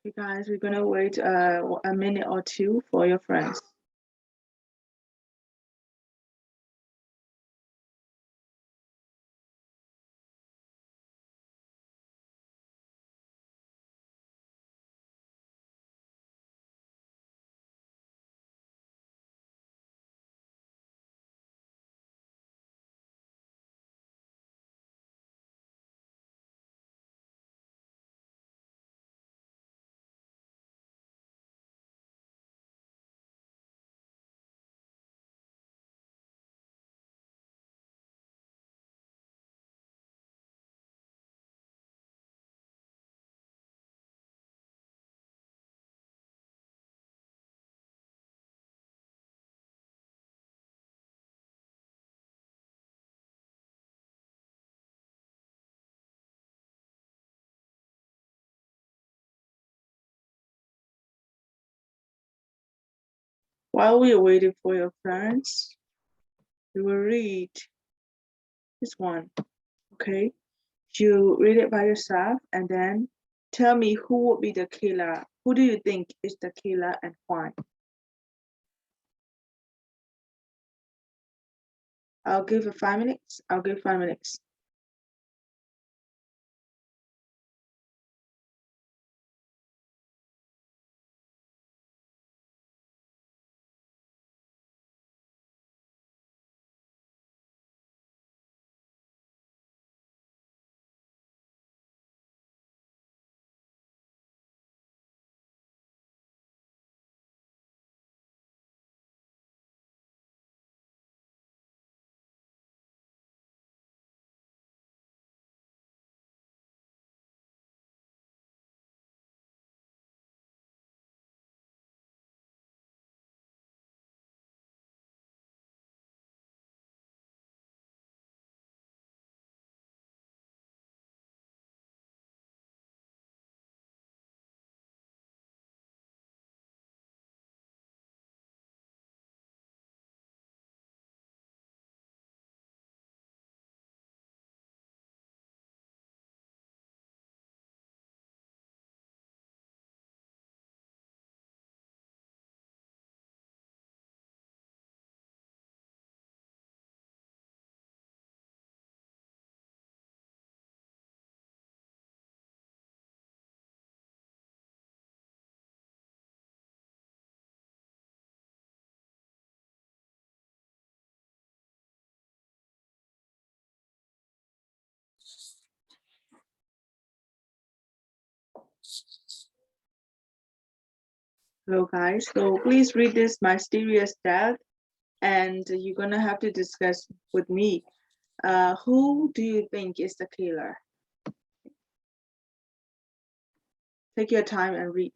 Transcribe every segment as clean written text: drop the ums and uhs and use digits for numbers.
You guys, we're gonna wait a minute or two for your friends. While we are waiting for your friends, we will read this one, okay? You read it by yourself and then tell me who would be the killer. Who do you think is the killer and why? I'll give it 5 minutes. I'll give 5 minutes. Hello guys, so please read this mysterious death and you're gonna have to discuss with me. Who do you think is the killer? Take your time and read.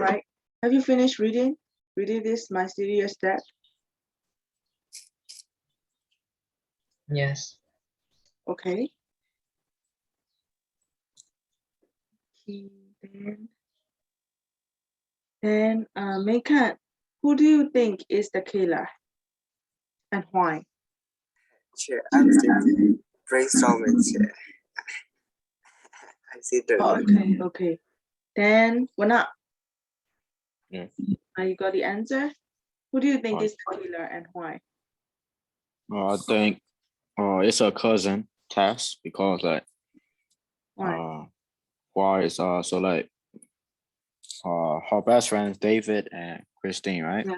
right? Have you finished reading this mysterious death? Yes. Okay. Then Mekan, who do you think is the killer and why? Chair, I'm still brainstorming, Chair. I see the Okay. Then Wana. Yeah. You got the answer? Who do you think Why? is the killer and why? I think it's a cousin Tess because like Why? why is so like her best friends David and Christine, right? Yeah.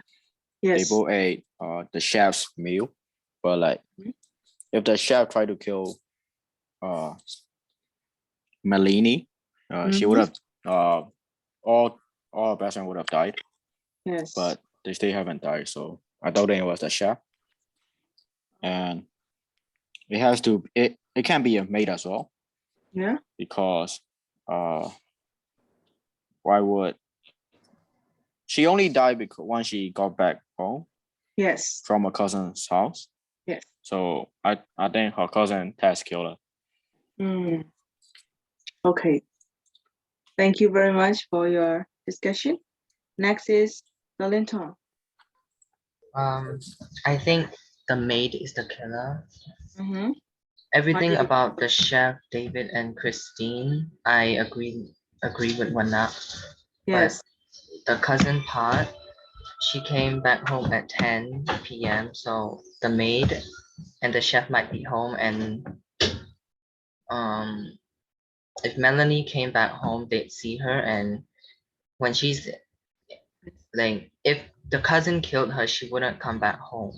They Yes. both ate the chef's meal, but like if the chef tried to kill Melanie, she would have all her best friend would have died, Yes. but they still haven't died. So I don't think it was the chef, and it has to it can be a maid as well. Yeah. Because why would she only died because once she got back home Yes. from her cousin's house? Yes. So I think her cousin Tess killed her. Okay. Thank you very much for your discussion. Next is Valentin. I think the maid is the killer. Mm-hmm. Everything Why do you- about the chef, David and Christine, I agree with Wana. Yes. But the cousin part, she came back home at 10 p.m. So the maid and the chef might be home, and if Melanie came back home, they'd see her, and when she's like, if the cousin killed her, she wouldn't come back home.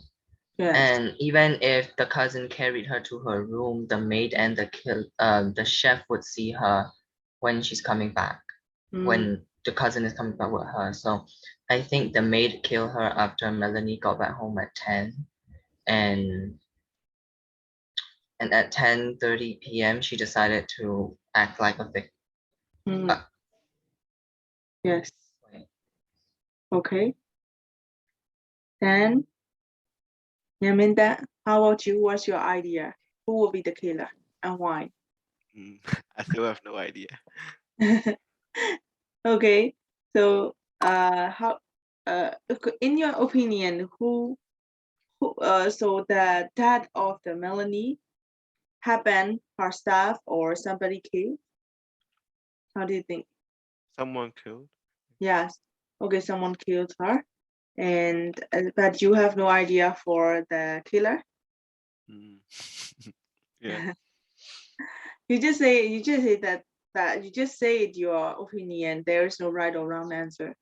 Yes. And even if the cousin carried her to her room, the maid and the chef would see her when she's coming back, when the cousin is coming back with her. So I think the maid killed her after Melanie got back home at 10. And at 10:30 p.m. she decided to act like a victim. Yes. Okay. Then Yaminda, how about you? What's your idea? Who will be the killer and why? I still have no idea. Okay. So how in your opinion, who so the death of the Melanie happened her staff or somebody killed? How do you think? Someone killed. Yes. Okay, someone killed her. And but you have no idea for the killer? Yeah. You just say that you just say your opinion. There is no right or wrong answer.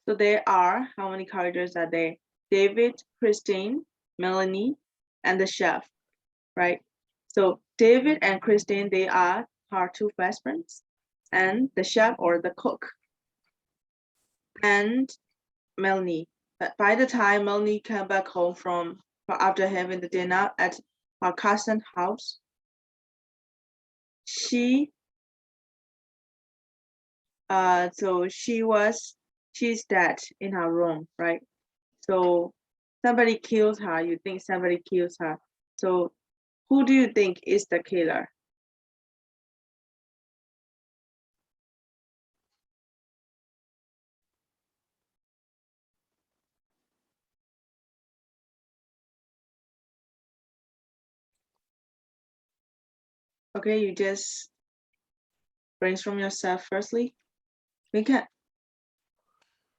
So there are, how many characters are there? David, Christine, Melanie, and the chef, right? So David and Christine, they are her two best friends, and the chef or the cook, and Melanie. But by the time Melanie came back home from after having the dinner at her cousin's house, she's dead in her room, right? So somebody kills her. You think somebody kills her. So who do you think is the killer? Okay, you just brainstorm yourself firstly. Vinka,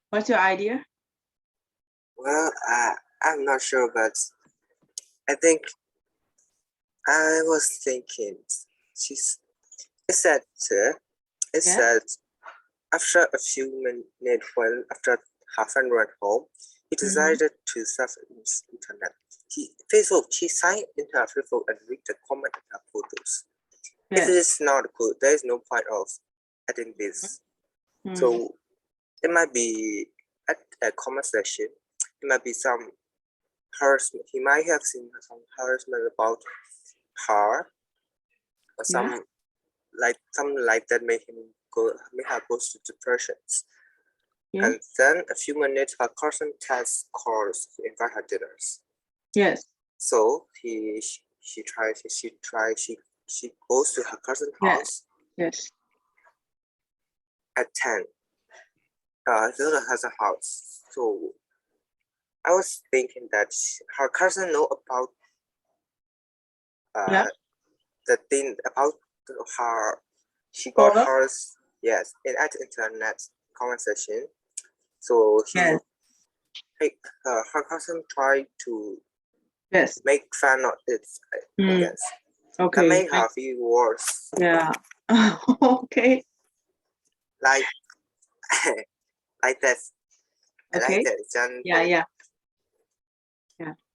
what's your idea? Well, I'm not sure, but I think I was thinking it's that after a few minutes when after half an went home, he decided to surf internet. She signed into her Facebook and read the comment in her photos. If it is not good, there is no point of adding this. So it might be at a comment section. It might be some harassment. He might have seen some harassment about her or some like something like that make her go to depressions. Yeah. And then a few minutes, her cousin Tess calls to invite her dinners. Yes. So she goes to her cousin's house Yes. at 10. Hilda has a house. So I was thinking that her cousin know about Yeah. the thing about her. She got Follow? hers, yes, at internet conversation. So Yes. her cousin tried to Yes. make fun of it, I Mm. guess. That Okay. made her feel worse. Yeah. Okay. Like like that. Okay. Like that. Then, Yeah.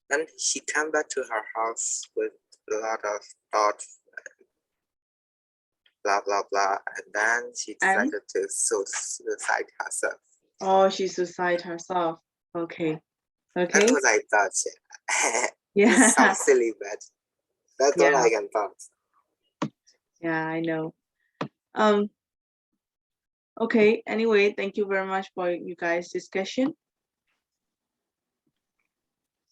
then she came back to her house with a lot of thoughts, blah blah blah, and then she And? decided to suicide herself. Oh, she suicide herself. Okay. That's Okay. what I thought. Yeah. This sounds silly, but that's all I can thought. Yeah, I know. Okay, anyway, thank you very much for you guys' discussion.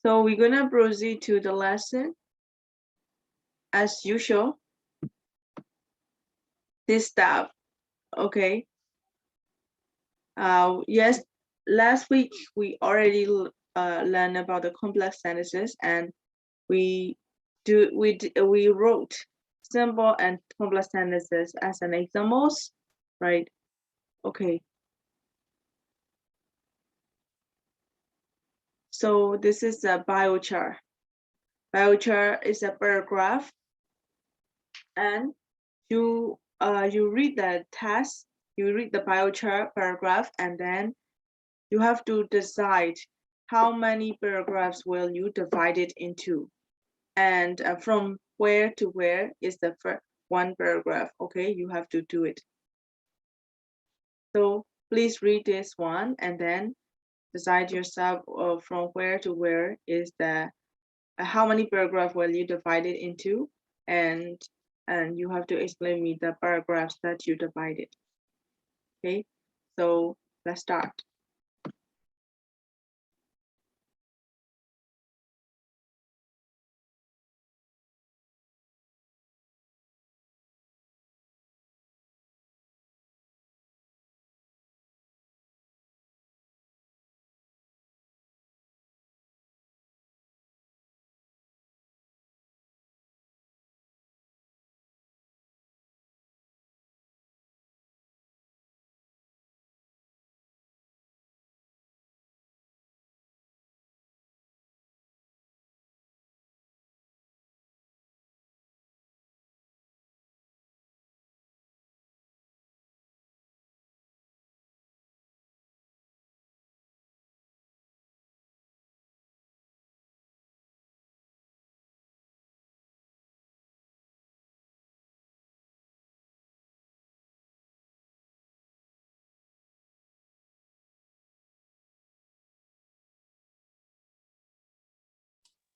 So we're gonna proceed to the lesson. As usual, this stuff, okay. Yes, last week we already learned about the complex sentences, and we wrote simple and complex sentences as an examples, right? Okay. So this is a biochar. Biochar is a paragraph, and you read the text, you read the biochar paragraph, and then you have to decide how many paragraphs will you divide it into, and from where to where is the first one paragraph. Okay, you have to do it. So please read this one and then decide yourself from where to where is the how many paragraphs will you divide it into, and you have to explain me the paragraphs that you divided. Okay, so let's start.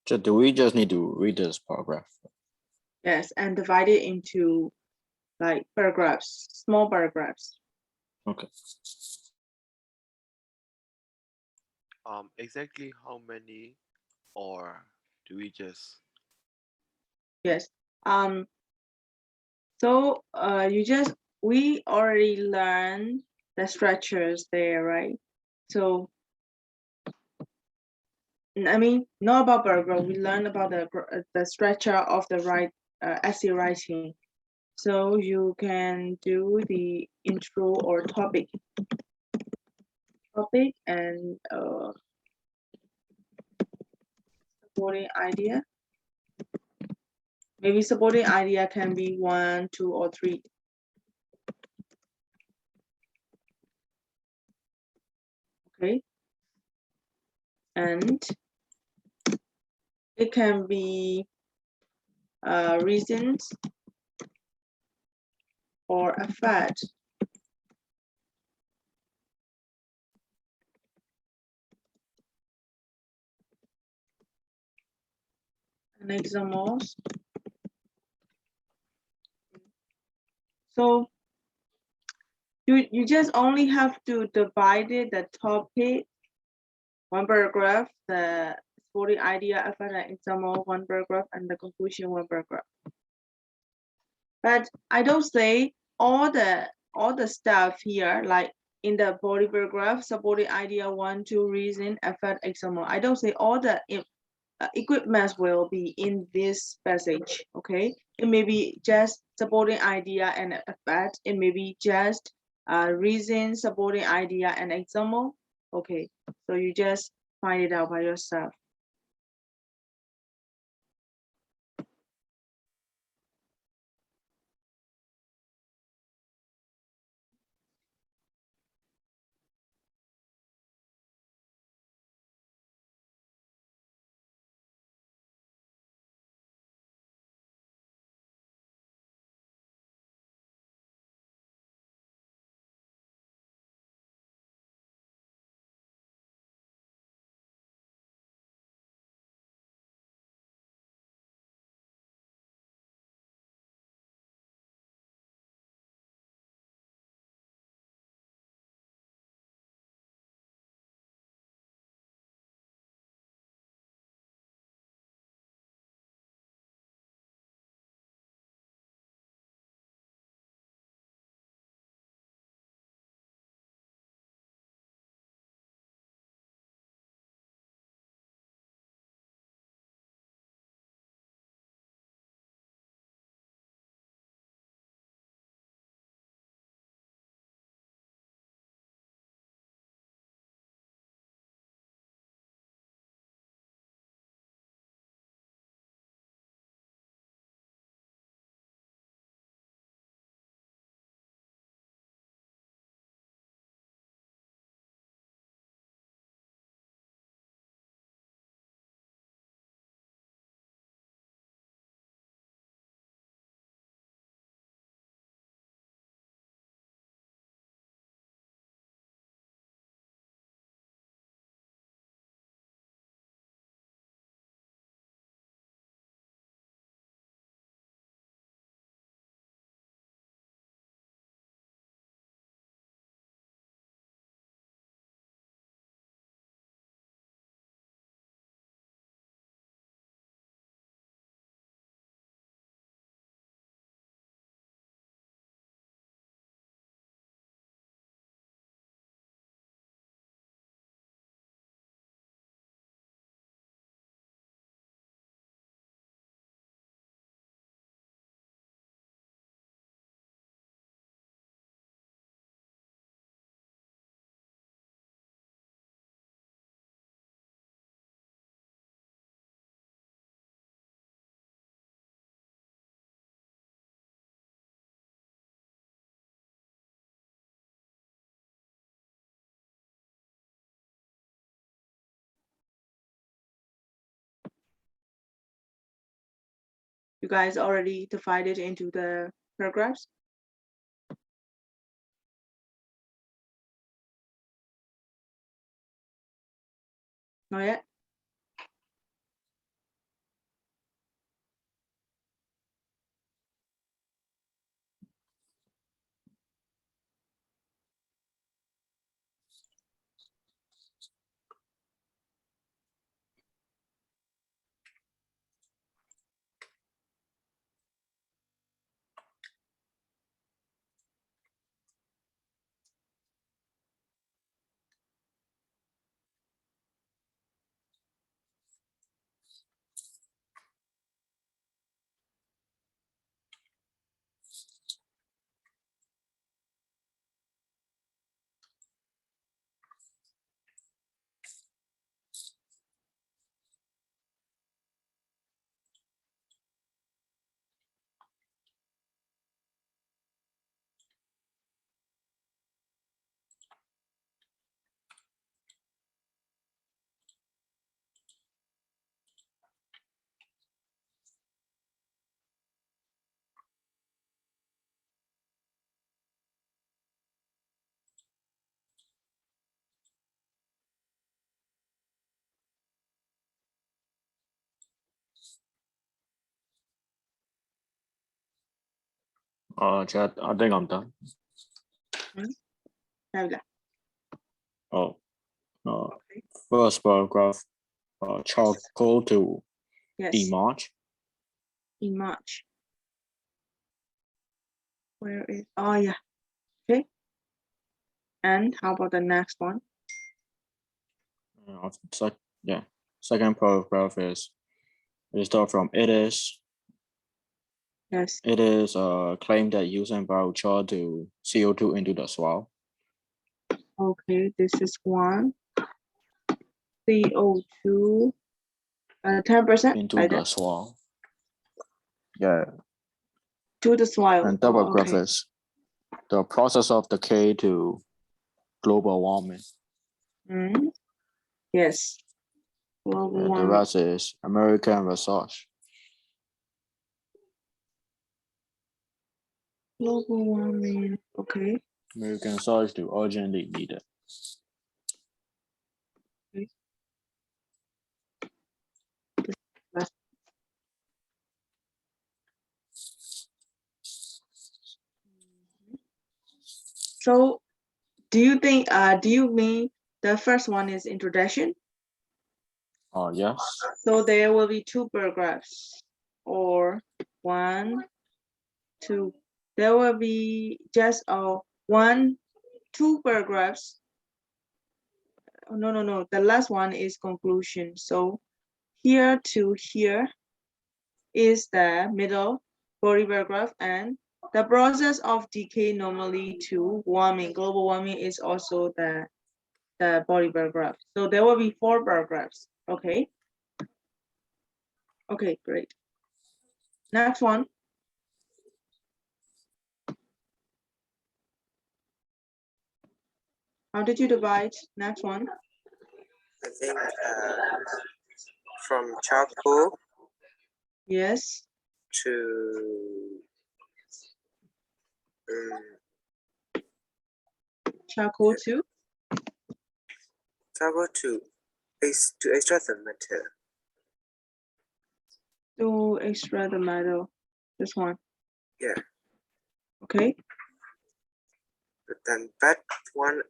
So do we just need to read this paragraph? Yes, and divide it into like paragraphs, small paragraphs. Okay. Exactly how many, or do we just? Yes. So we already learned the structures there, right? So I mean, not about paragraph. We learned about the structure of the essay writing. So you can do the intro or topic and supporting idea. Maybe supporting idea can be 1, 2, or 3. Okay. And it can be reasons or effect. And examples. So you just only have to divide it, the topic, one paragraph, the supporting idea, effort, and example, one paragraph, and the conclusion, one paragraph. But I don't say all the stuff here, like in the body paragraph, supporting idea, 1, 2, reason, effort, example. I don't say all the equipment will be in this passage. Okay, it may be just supporting idea and effect. It may be just reason, supporting idea, and example. Okay, so you just find it out by yourself. You guys already divided into the paragraphs? Not yet? Chad, I think I'm done. Fabulous. Oh, Okay. first paragraph. Charcoal to Yes. emerge. In March. Where is? Oh yeah. Okay. And how about the next one? Second paragraph is we start from it is. Yes. It is a claim that using biochar to CO2 into the soil. Okay. This is one. CO2. 10% Into like the that, soil. Yeah. to the soil. And double Oh, graph okay. is the process of decay to global warming. Mhm. Yes. Global And the warming. rest is American research. Global warming. Okay. American research to urgently needed. So, do you think? Do you mean the first one is introduction? Yes. So there will be two paragraphs, or 1, 2. There will be just 1, 2 paragraphs. Oh, no. The last one is conclusion. So here to here is the middle body paragraph, and the process of decay normally to warming, global warming is also the body paragraph. So there will be 4 paragraphs. Okay. Okay, great. Next one. How did you divide? Next one. I think from charcoal Yes. to Charcoal too. charcoal to extract the metal. To extract the metal. This one. Yeah. Okay. But then that one,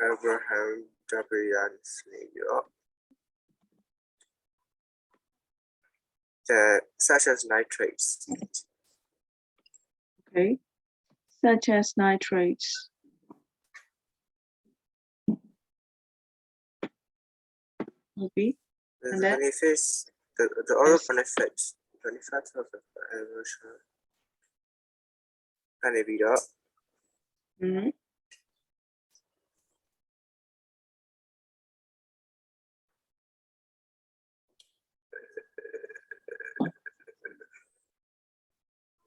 Abraham W's New York. Such as nitrates. Okay. Such as nitrates. Okay. The And then? benefits, the other Yes. benefits of the erosion. Can it be that? Mhm.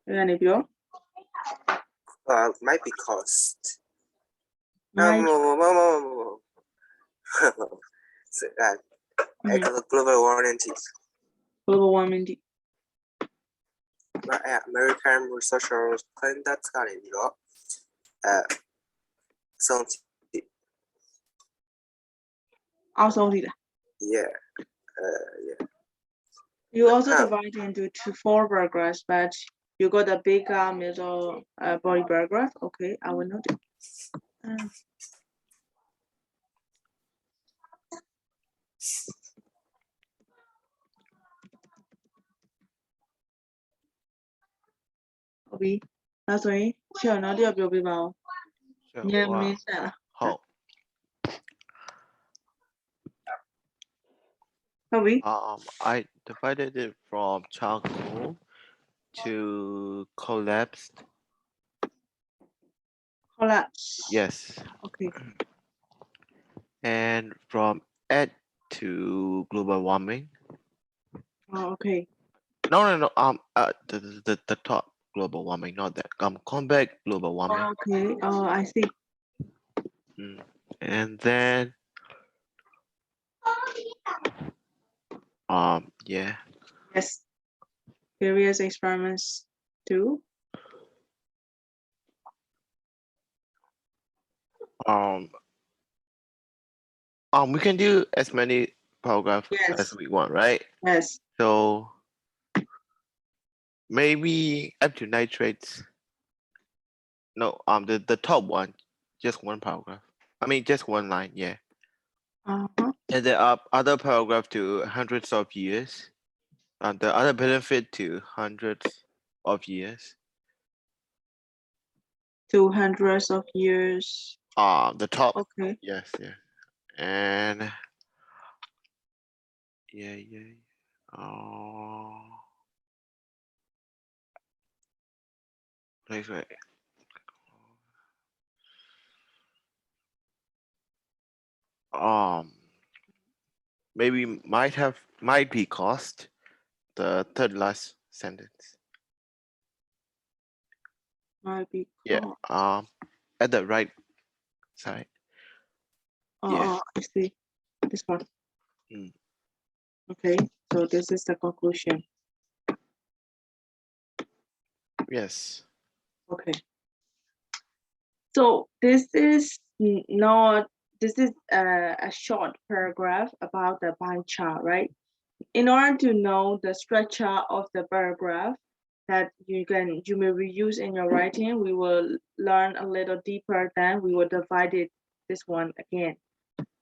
Ganibyo. Might be cost. Might. So, Mhm. global warming. Global warming. American researchers claim that can be that. Something. Also did. Yeah. You also divide into 4 paragraphs, but you got a bigger middle body paragraph. Okay, I will note it. Okay. ဒါဆိုရင်ရှေ့နောက်တစ်ယောက်ပြောပြပါဦး။ညံမင်းဆက်လား ဟုတ် ဟုတ်ပြီ I divided it from charcoal to collapsed. collapse Yes. okay And from add to global warming. okay No. The top global warming, not that. Combat global warming. okay I see And then yeah. yes various experiments too We can do as many paragraphs Yes. as we want, right? yes So maybe up to nitrates. No, the top one, just one paragraph. I mean, just one line, yeah. Uh-huh. And there are other paragraph to hundreds of years. The other benefit to hundreds of years. To hundreds of years. The top, Okay. yes, yeah. And yeah. Oh, wait. Maybe might be cost. The third last sentence. Might be. Yeah. At the right side. Yeah. I see. This one. Mm. Okay. So this is the conclusion. Yes. Okay. So this is not. This is a short paragraph about the pie chart, right? In order to know the structure of the paragraph that you may reuse in your writing, we will learn a little deeper, then we will divide it this one again.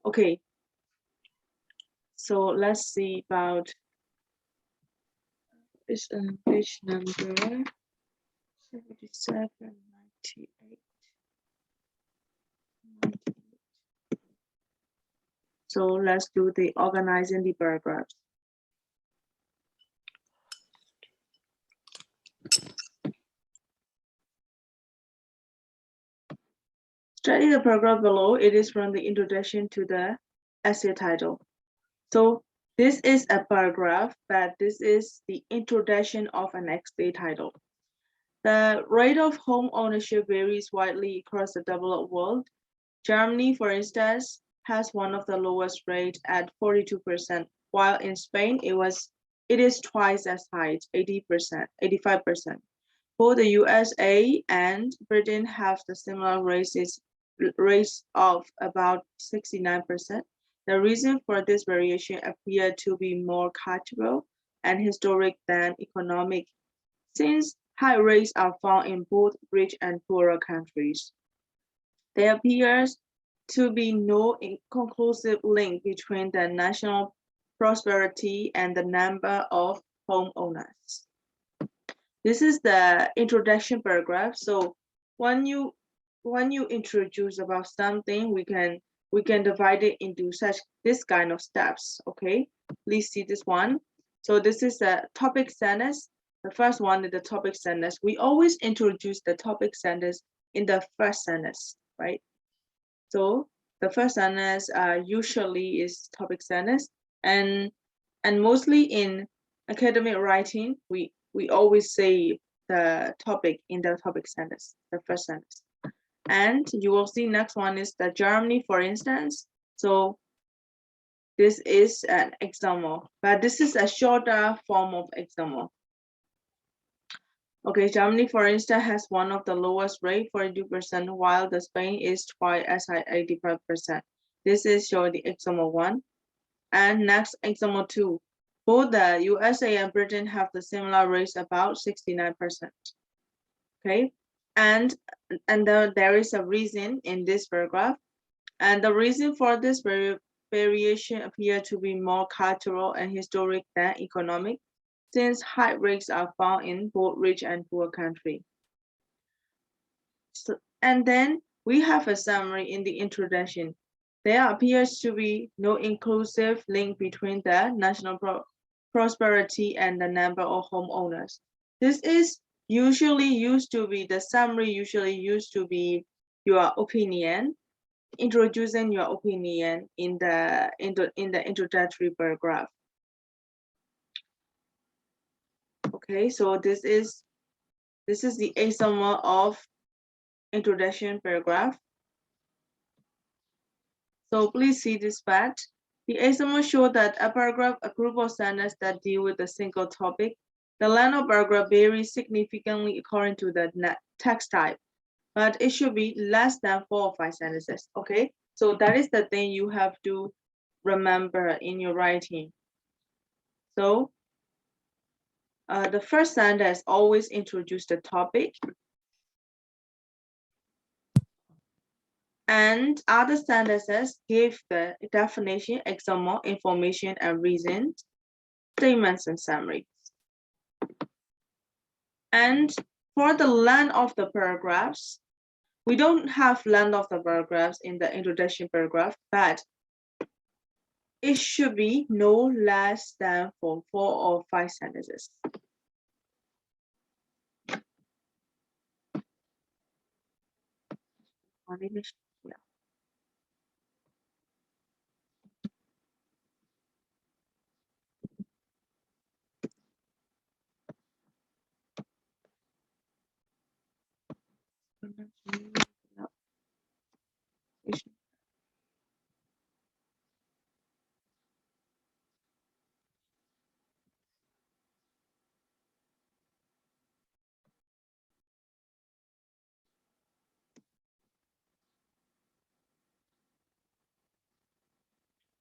Okay. So let's see about this page number 77, 98. So let's do the organizing the paragraphs. Study the paragraph below. It is from the introduction to the essay title. So this is a paragraph, but this is the introduction of an essay title. The rate of home ownership varies widely across the developed world. Germany, for instance, has one of the lowest rates at 42%, while in Spain it is twice as high, 80%, 85%. Both the USA and Britain have the similar rates of about 69%. The reason for this variation appear to be more cultural and historic than economic, since high rates are found in both rich and poorer countries. There appears to be no conclusive link between the national prosperity and the number of homeowners. This is the introduction paragraph. So when you introduce about something, we can divide it into this kind of steps. Okay, please see this one. So this is the topic sentence. The first one is the topic sentence. We always introduce the topic sentence in the first sentence, right? So the first sentence usually is topic sentence, and mostly in academic writing, we always say the topic in the topic sentence, the first sentence. And you will see next one is the Germany, for instance. So this is an example, but this is a shorter form of example. Okay, Germany, for instance, has one of the lowest rate, 42%, while the Spain is twice as high, 85%. This is showing the example 1. And next, example 2. Both the USA and Britain have the similar rates, about 69%. Okay, and there is a reason in this paragraph, and the reason for this variation appear to be more cultural and historic than economic, since high rates are found in both rich and poor countries. So, and then we have a summary in the introduction. There appears to be no inclusive link between the national prosperity and the number of homeowners. This is usually used to be, the summary usually used to be your opinion, introducing your opinion in the introductory paragraph. Okay, so this is the example of introduction paragraph. So please see this fact. The example shows that a paragraph, a group of sentences that deal with a single topic. The length of paragraph varies significantly according to the text type, but it should be less than 4 or 5 sentences. Okay, so that is the thing you have to remember in your writing. So the first sentence always introduce the topic. And other sentences give the definition, example, information, and reason, statements, and summaries. And for the length of the paragraphs, we don't have length of the paragraphs in the introduction paragraph, but it should be no less than 4 or 5 sentences. Yeah.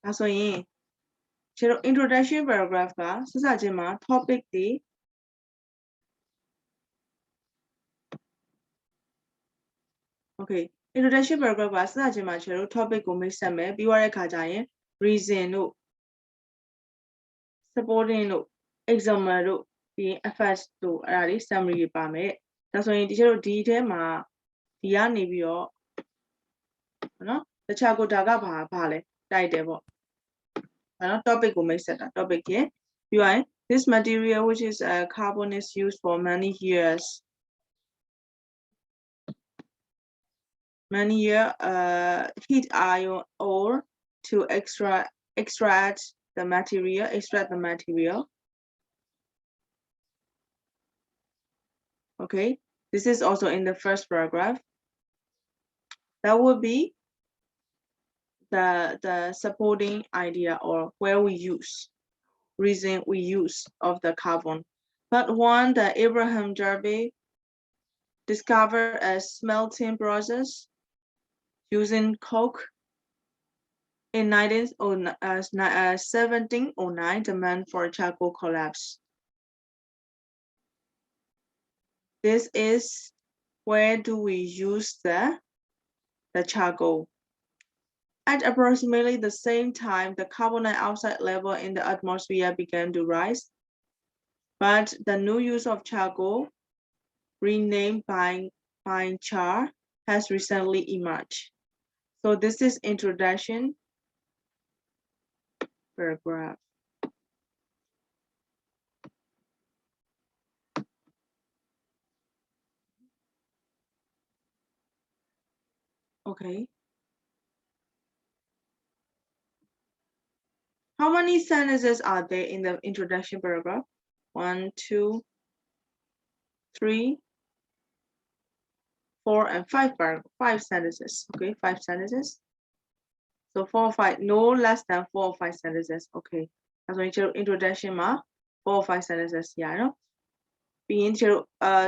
ဒါဆိုရင်ကျတော့ introduction paragraph ကစစချင်းမှာ topic တွေ okay introduction paragraph ကစစချင်းမှာကျတော့ topic ကိုမိတ်ဆက်မယ်ပြီးသွားတဲ့ခါကျရင် reason တို့ supporting တို့ example တို့ပြီးရင် effects တို့အဲ့ဒါတွေ summary တွေပါမယ်ဒါဆိုရင်ဒီကျတော့ဒီထဲမှာဒီကနေပြီးတော့နော်တခြားကိုဒါကဘာလဲတိုက်တယ်ပေါ့နော် topic ကိုမိတ်ဆက်တာ topic ရဲ့ပြီးရင် this material which is carbon is used for many years heat ion ore to extract the material. Okay, this is also in the first paragraph. That would be the supporting idea or where we use, reason we use of the carbon. But one, the Abraham Darby discovered a smelting process using coke in 1709, demand for charcoal collapsed. This is where do we use the charcoal. At approximately the same time, the carbon dioxide level in the atmosphere began to rise, but the new use of charcoal, renamed pine char, has recently emerged. So this is introduction paragraph. Okay. How many sentences are there in the introduction paragraph? 1, 2, 3, 4, and 5 sentences. Okay, 5 sentences. So 4 or 5, no less than 4 or 5 sentences. Okay. That's when you introduction ma 4 or 5 sentences. Yeah, no.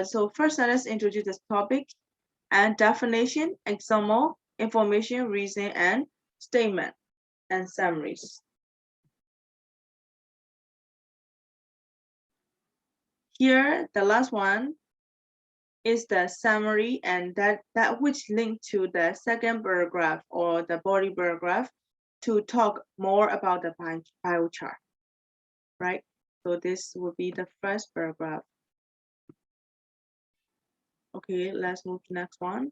So first sentence introduce the topic and definition, example, information, reason, and statement and summaries. Here, the last one is the summary and that which link to the second paragraph or the body paragraph to talk more about the biochar, right? So this will be the first paragraph. Okay, let's move to next one.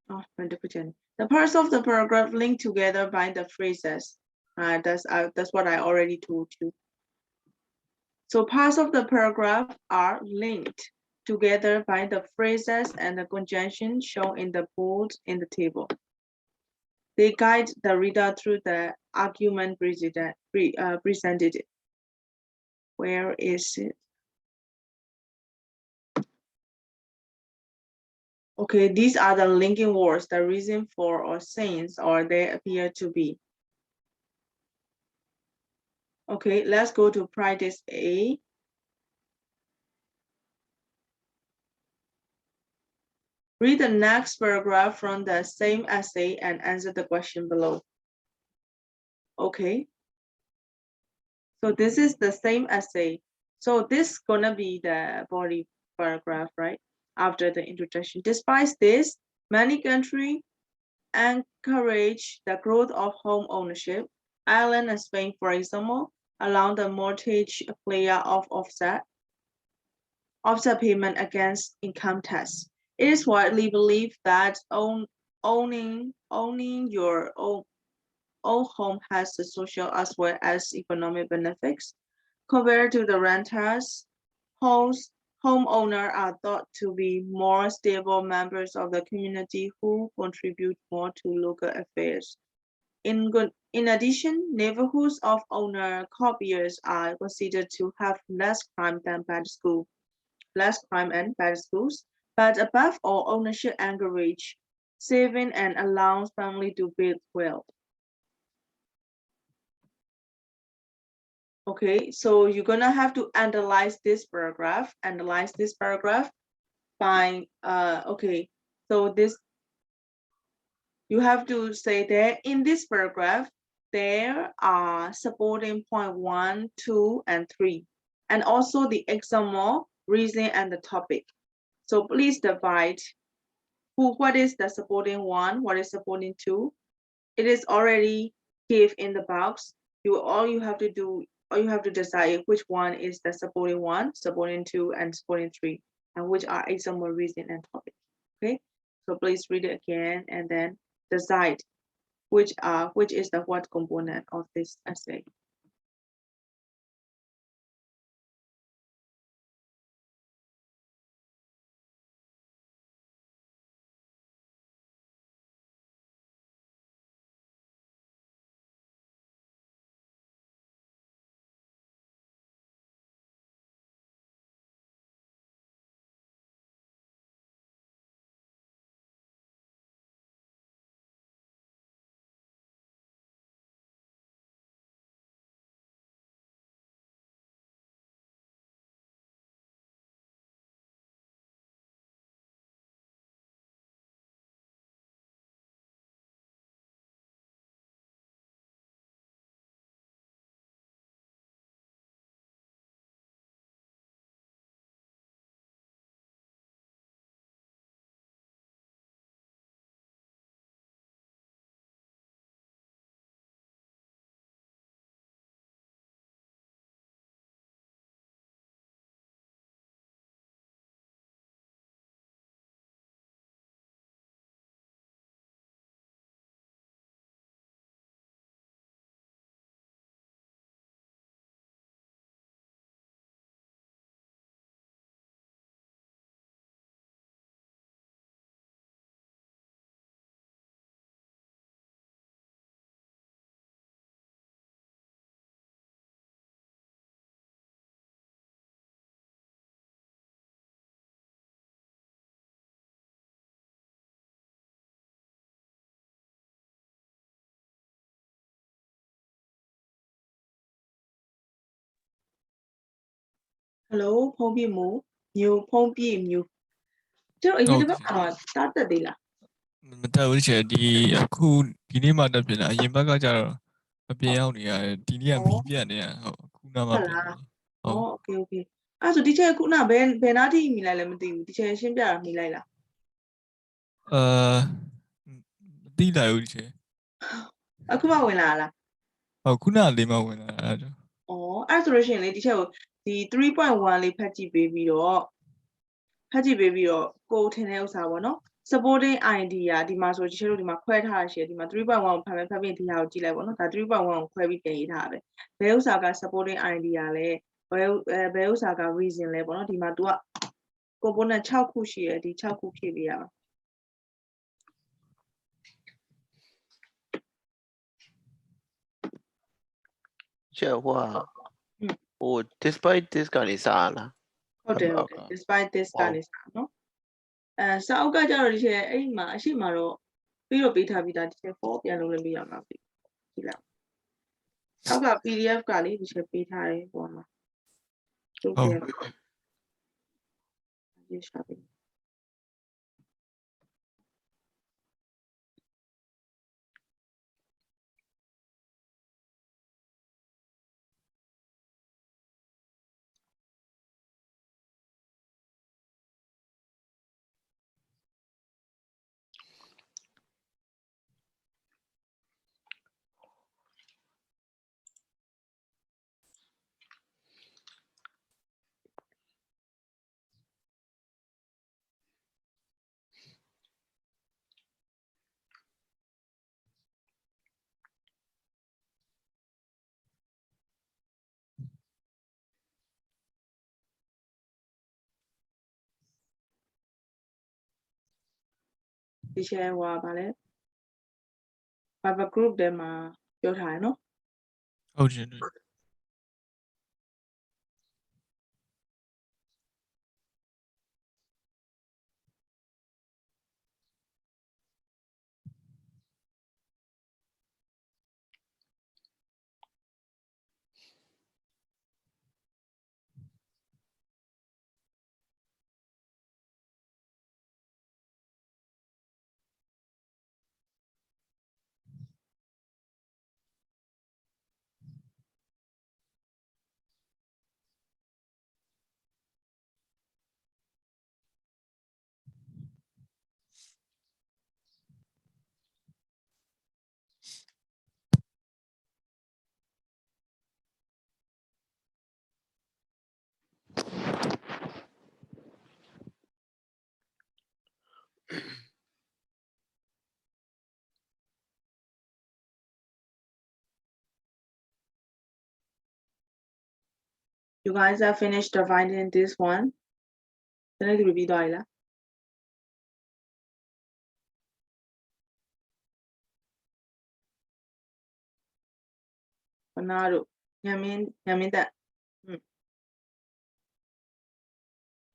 Oh, the parts of the paragraph linked together by the phrases. That's what I already told you. So parts of the paragraph are linked together by the phrases and the conjunction shown in the bold in the table. They guide the reader through the argument presented. Where is it? Okay, these are the linking words, the reason for or since or they appear to be. Okay, let's go to practice A. Read the next paragraph from the same essay and answer the question below. Okay. So this is the same essay. So this is gonna be the body paragraph, right? After the introduction. Despite this, many countries encourage the growth of home ownership. Ireland and Spain, for example, allow the mortgage player of offset payment against income tax. It is widely believed that owning your own home has the social as well as economic benefits. Compared to the renters, homeowners are thought to be more stable members of the community who contribute more to local affairs. In addition, neighborhoods of owner copiers are considered to have less crime and bad schools. But above all, ownership encourages saving and allows family to build wealth. Okay, so you're gonna have to analyze this paragraph. By okay, so this you have to say that in this paragraph there are supporting point 1, 2, and 3, and also the example, reason, and the topic. So please divide what is the supporting 1, what is supporting 2. It is already give in the box. All you have to decide which one is the supporting 1, supporting 2, and supporting 3, and which are example, reason, and topic. Okay, so please read it again and then decide which is the what component of this essay. Hello ဖုန်းပြမို့မျိုးဖုန်းပြမျိုးကျွန်တော်အရင်တစ်ပတ်ကတော့တားတက်သေးလား မတက်ဘူးချေဒီအခုဒီနေ့မှတက်ပြင်တာအရင်ဘက်ကကျတော့မပြင်အောင်နေရတယ်ဒီနေ့ကမီးပြတ်နေရဟုတ်ခုနမှပြင်တာ อ๋อโอเคโอเคအဲ့ဆိုဒီချက်ခုနဘယ်နားထိမိလိုက်လဲမသိဘူးဒီချက်ရှင်းပြတာမိလိုက်လား မသိလိုက်ဘူးချေ အခုမှဝင်လာလား ဟုတ်ခုနလေးမှဝင်လာအဲ့ဒါ อ๋อအဲ့ဆိုလို့ရှိရင်လေဒီချက်ကိုဒီ 3.1 လေးဖတ်ကြည့်ပေးပြီးတော့ကိုထင်တဲ့ဥစ္စာပေါ့နော် supporting idea ဒီမှာဆိုဒီချက်တို့ဒီမှာခွဲထားရရှိတယ်ဒီမှာ 3.1 ကိုဖတ်ပြီးဒီဟာကိုကြည့်လိုက်ပေါ့နော်ဒါ 3.1 ကိုခွဲပြီးပြင်ရေးထားတယ်ဘယ်ဥစ္စာက supporting idea လဲဘယ်ဥစ္စာက reason လဲပေါ့နော်ဒီမှာ तू က component 6 ခုရှိတယ်ဒီ6ခုဖြည့်ပေးရအောင် 这话，我 despite this ကနေစလား ဟုတ်တယ် despite this ကနေစနော်စာအုပ်ကကြတော့ဒီချက်အဲ့မှာအရှိမတော့ပေးထားပြီးသားဒီချက် for ပြန်လုပ်လို့ရမှာပြီကြည့်လိုက်အောက်က PDF ကလေဒီချက်ပေးထားတယ်ပေါ့နော်ဟုတ်ကဲ့ဒီရှာပြီ ဒီ share ဟိုပါလေ Viber group ထဲမှာပြောထားတယ်နော် ဟုတ်တယ်တွေ့ You guys have finished dividing this one တနေ့သူပြီးသွားပြီလားဘနာတို့ညမင်းတက်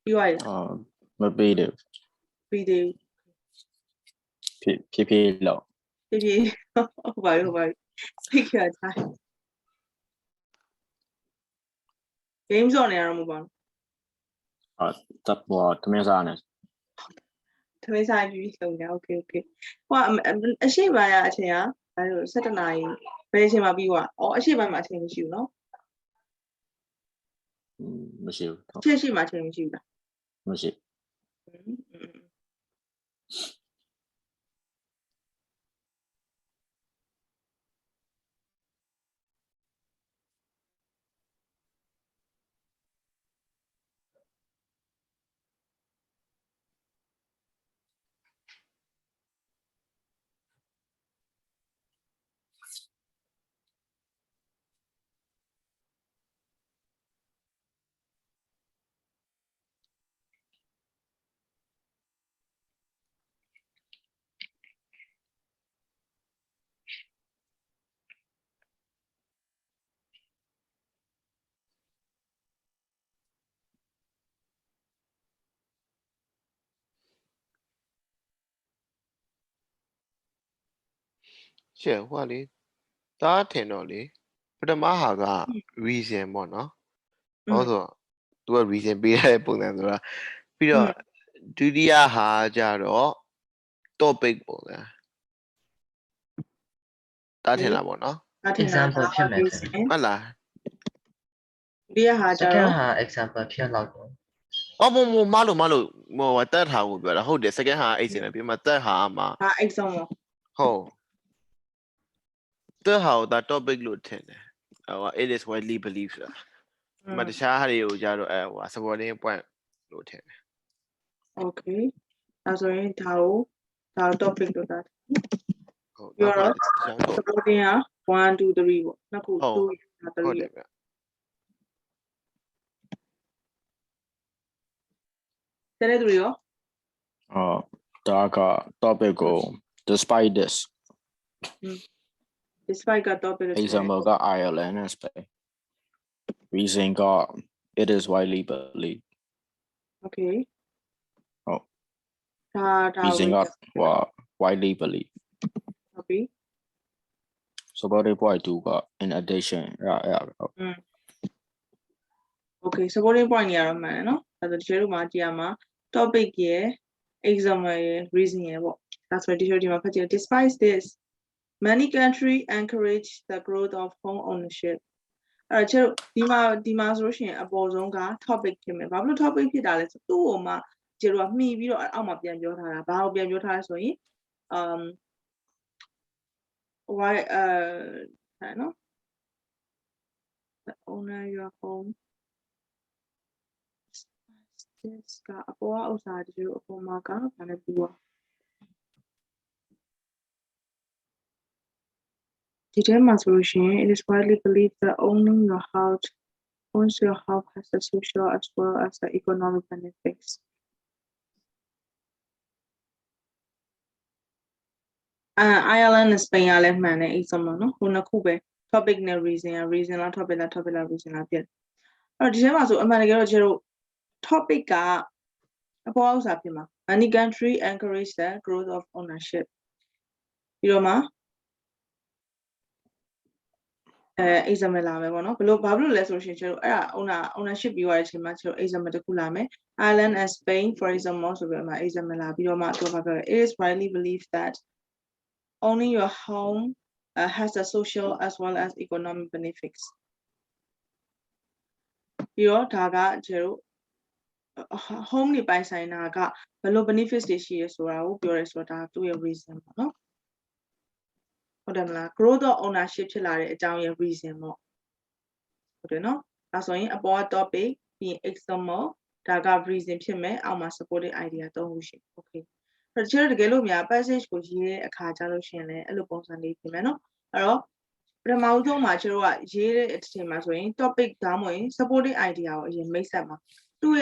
ပြီးသွားပြီလား မပေးတယ် ပြီးသေး ဖြည်းဖြည်းလောက် ဘူးဖြည်းဖြည်းဟုတ်ပါပြီစိတ်ကြတိုင်း game zone နေရမှာမဟုတ်ပါဘူး တပ်ပေါ်တမင်စားနေ ထမင်းစားပြီးလုံနေ okay ဟိုအရှိပိုင်းကအချိန်ကဒါဆို17နာရီဘယ်အချိန်မှာပြီးသွားအရှိပိုင်းမှာအချိန်မရှိဘူးเนาะ မရှိဘူး ချက်ရှိမှာအချိန်မရှိဘူးလား မရှိ ရှယ်ဟိုကလေတားထင်တော့လေပထမဟာက reason ပေါ့နော်ဟုတ်ဆိုသူက reason ပေးရတဲ့ပုံစံဆိုတာပြီးတော့ဒုတိယဟာကြတော့ topic ပုံစံတားထင်လားပေါ့နော် example ဖြစ်မယ်ထင်တယ် ဟုတ်လား ဒီဟာကြ second တော့ ဟာ example ဖြစ်လောက်တော့ အော်မလို့ဟိုတက်ထားကိုပြောတာဟုတ်တယ် second ဟာ exam ပြီးမှတက်ဟာမှာ ဟာ exam ဟုတ်တက်ဟာဒါ topic လို့ထင်တယ်ဟို it is widely believed ဆိုတာမတခြားဟာတွေကိုကြတော့ဟို supporting point လို့ထင်တယ် okay ဒါဆိုရင်ဒါ topic လို့တာ ဟုတ် ပြောတော့ တခြားတော့ supporting က1 2 3ပေါ့နှစ်ခု ဟုတ် 2 ဟုတ် 3 တယ်ဗျ တဲ့သူတွေရော ဒါက topic ကို despite this despite က topic လို့ example က Ireland and Spain reason က it is widely believed okay ဟုတ် ဒါ reason က widely believed ဟုတ်ပြီ supported point 2က in addition ဟုတ် okay supporting point နေရာတော့မှန်တယ်နော်ဒါဆိုဒီလိုမှာကြည့်ရမှာ topic ရယ် example ရယ် reason ရယ်ပေါ့ဒါဆိုဒီလိုဒီမှာဖတ်ကြည့် despite this many countries encourage the growth of home ownership အဲ့တော့ဒီမှာဆိုလို့ရှိရင်အပေါ်ဆုံးက topic ဖြစ်မယ်ဘာဖြစ်လို့ topic ဖြစ်တာလဲဆိုသူ့ဟိုမှာကျတော့မှီပြီးတော့အောက်မှာပြန်ပြောထားတာဘာကိုပြန်ပြောထားလဲဆိုရင်why နော် owner your home this ကအပေါ်ကဥစ္စာဒီလိုအပေါ်မှာကဘာလဲပြီးတော့ဒီထဲမှာဆိုလို့ရှိရင် it is widely believed that owns your house has the social as well as the economic benefits Ireland and Spain ကလည်းမှန်တယ် example နော်ခုနှစ်ခုပဲ topic နဲ့ reason က reason လား topic လား topic လား reason လားဖြစ်အဲ့တော့ဒီထဲမှာဆိုအမှန်တကယ်တော့ကျွန်တော်တို့ topic ကအပေါ်ဥစားဖြစ်မှာ many country encourage the growth of ownership ပြီးတော့မှexample လာမယ်ပေါ့နော်ဘလို့ဘာလို့လဲဆိုရှင်ကျွန်တော်အဲ့ဒါ ownership ပြီးသွားတဲ့အချိန်မှာကျွန်တော် example တစ်ခုလာမယ် Ireland and Spain for example ဆိုပြီးတော့မှ example လာပြီးတော့မှသူကပြောတယ် it is widely believed that owning your home has a social as well as economic benefits ပြီးတော့ဒါကကျွန်တော် home နေပိုင်ဆိုင်တာကဘယ်လို benefits တွေရှိရဆိုတာကိုပြောရဲဆိုတာသူ့ရဲ့ reason ပေါ့နော်ဟုတ်တယ်မလား growth of ownership ဖြစ်လာတဲ့အကြောင်းရဲ့ reason ပေါ့ဟုတ်တယ်နော်ဒါဆိုရင်အပေါ် topic ပြီးရင် example ဒါက reason ဖြစ်မယ်အောက်မှာ supporting idea သုံးခုရှိ okay အဲ့တော့တကယ်လို့များ passage ကိုရေးတဲ့အခါကျလို့ရှိရင်လည်းအဲ့လိုပုံစံလေးဖြစ်မယ်နော်အဲ့တော့ပထမဆုံးမှာကျွန်တော်ကရေးတဲ့အချိန်မှာဆိုရင် topic ဒါမှမဟုတ် supporting idea ကိုအရင်မိတ်ဆက်မှာသူ့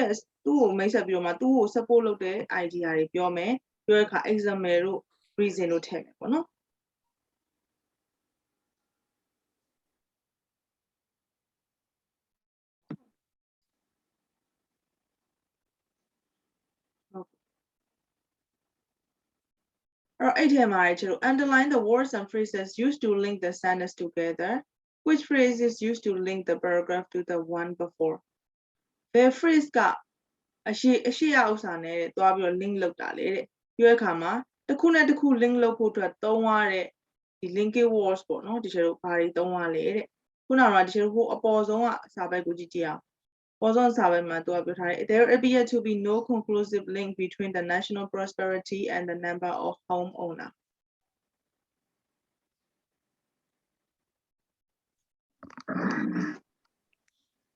ကိုမိတ်ဆက်ပြီးတော့မှသူ့ကို support လုပ်တဲ့ idea တွေပြောမယ်ပြောတဲ့အခါ example တို့ reason တို့ထည့်မယ်ပေါ့နော်အဲ့ထဲမှာကျွန်တော် underline the words and phrases used to link the sentence together which phrases used to link the paragraph to the one before ဘယ် phrase ကအရှိရဥစ္စာနဲ့တွားပြီးတော့ link လုပ်တာလေတဲ့ပြောတဲ့အခါမှာတစ်ခုနဲ့တစ်ခု link လုပ်ဖို့အတွက်သုံးရတဲ့ဒီ linking words ပေါ့နော်ဒီကျွန်တော်ဘာတွေသုံးရလဲတဲ့ခုနကဒီကျွန်တော်ဟိုအပေါ်ဆုံးကစာပိုက်ကိုကြည့်ကြည့်အောင်ပေါ်ဆုံးစာပိုက်မှာသူကပြောထားတယ် there appear to be no conclusive link between the national prosperity and the number of homeowner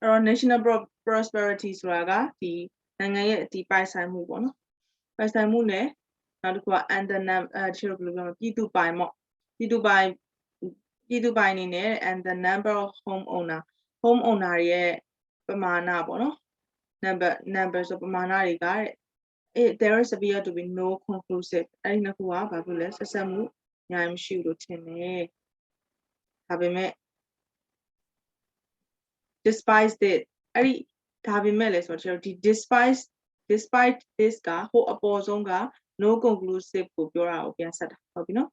အဲ့တော့ national prosperity ဆိုတာကဒီနိုင်ငံရဲ့ဒီပိုင်ဆိုင်မှုပေါ့နော်ပိုင်ဆိုင်မှုနဲ့နောက်တစ်ခုက and the number ဒီလိုဘယ်လိုပြောမလဲပြည်သူပိုင်ပေါ့ပြည်သူပိုင်နေနဲ့ and the number of homeowner ရဲ့ပမာဏပေါ့နော် number ဆိုပမာဏတွေကတဲ့ there is appear to be no conclusive အဲ့ဒီနှစ်ခုကဘာဖြစ်လဲဆက်ဆက်မှုအများကြီးမရှိဘူးလို့ထင်တယ်ဒါပေမဲ့ despite it အဲ့ဒီဒါပေမဲ့လဲဆိုတော့ကျွန်တော်ဒီ despite this ကဟိုအပေါ်ဆုံးက no conclusive ကိုပြောတာကိုပြန်ဆက်တာဟုတ်ပြီနော်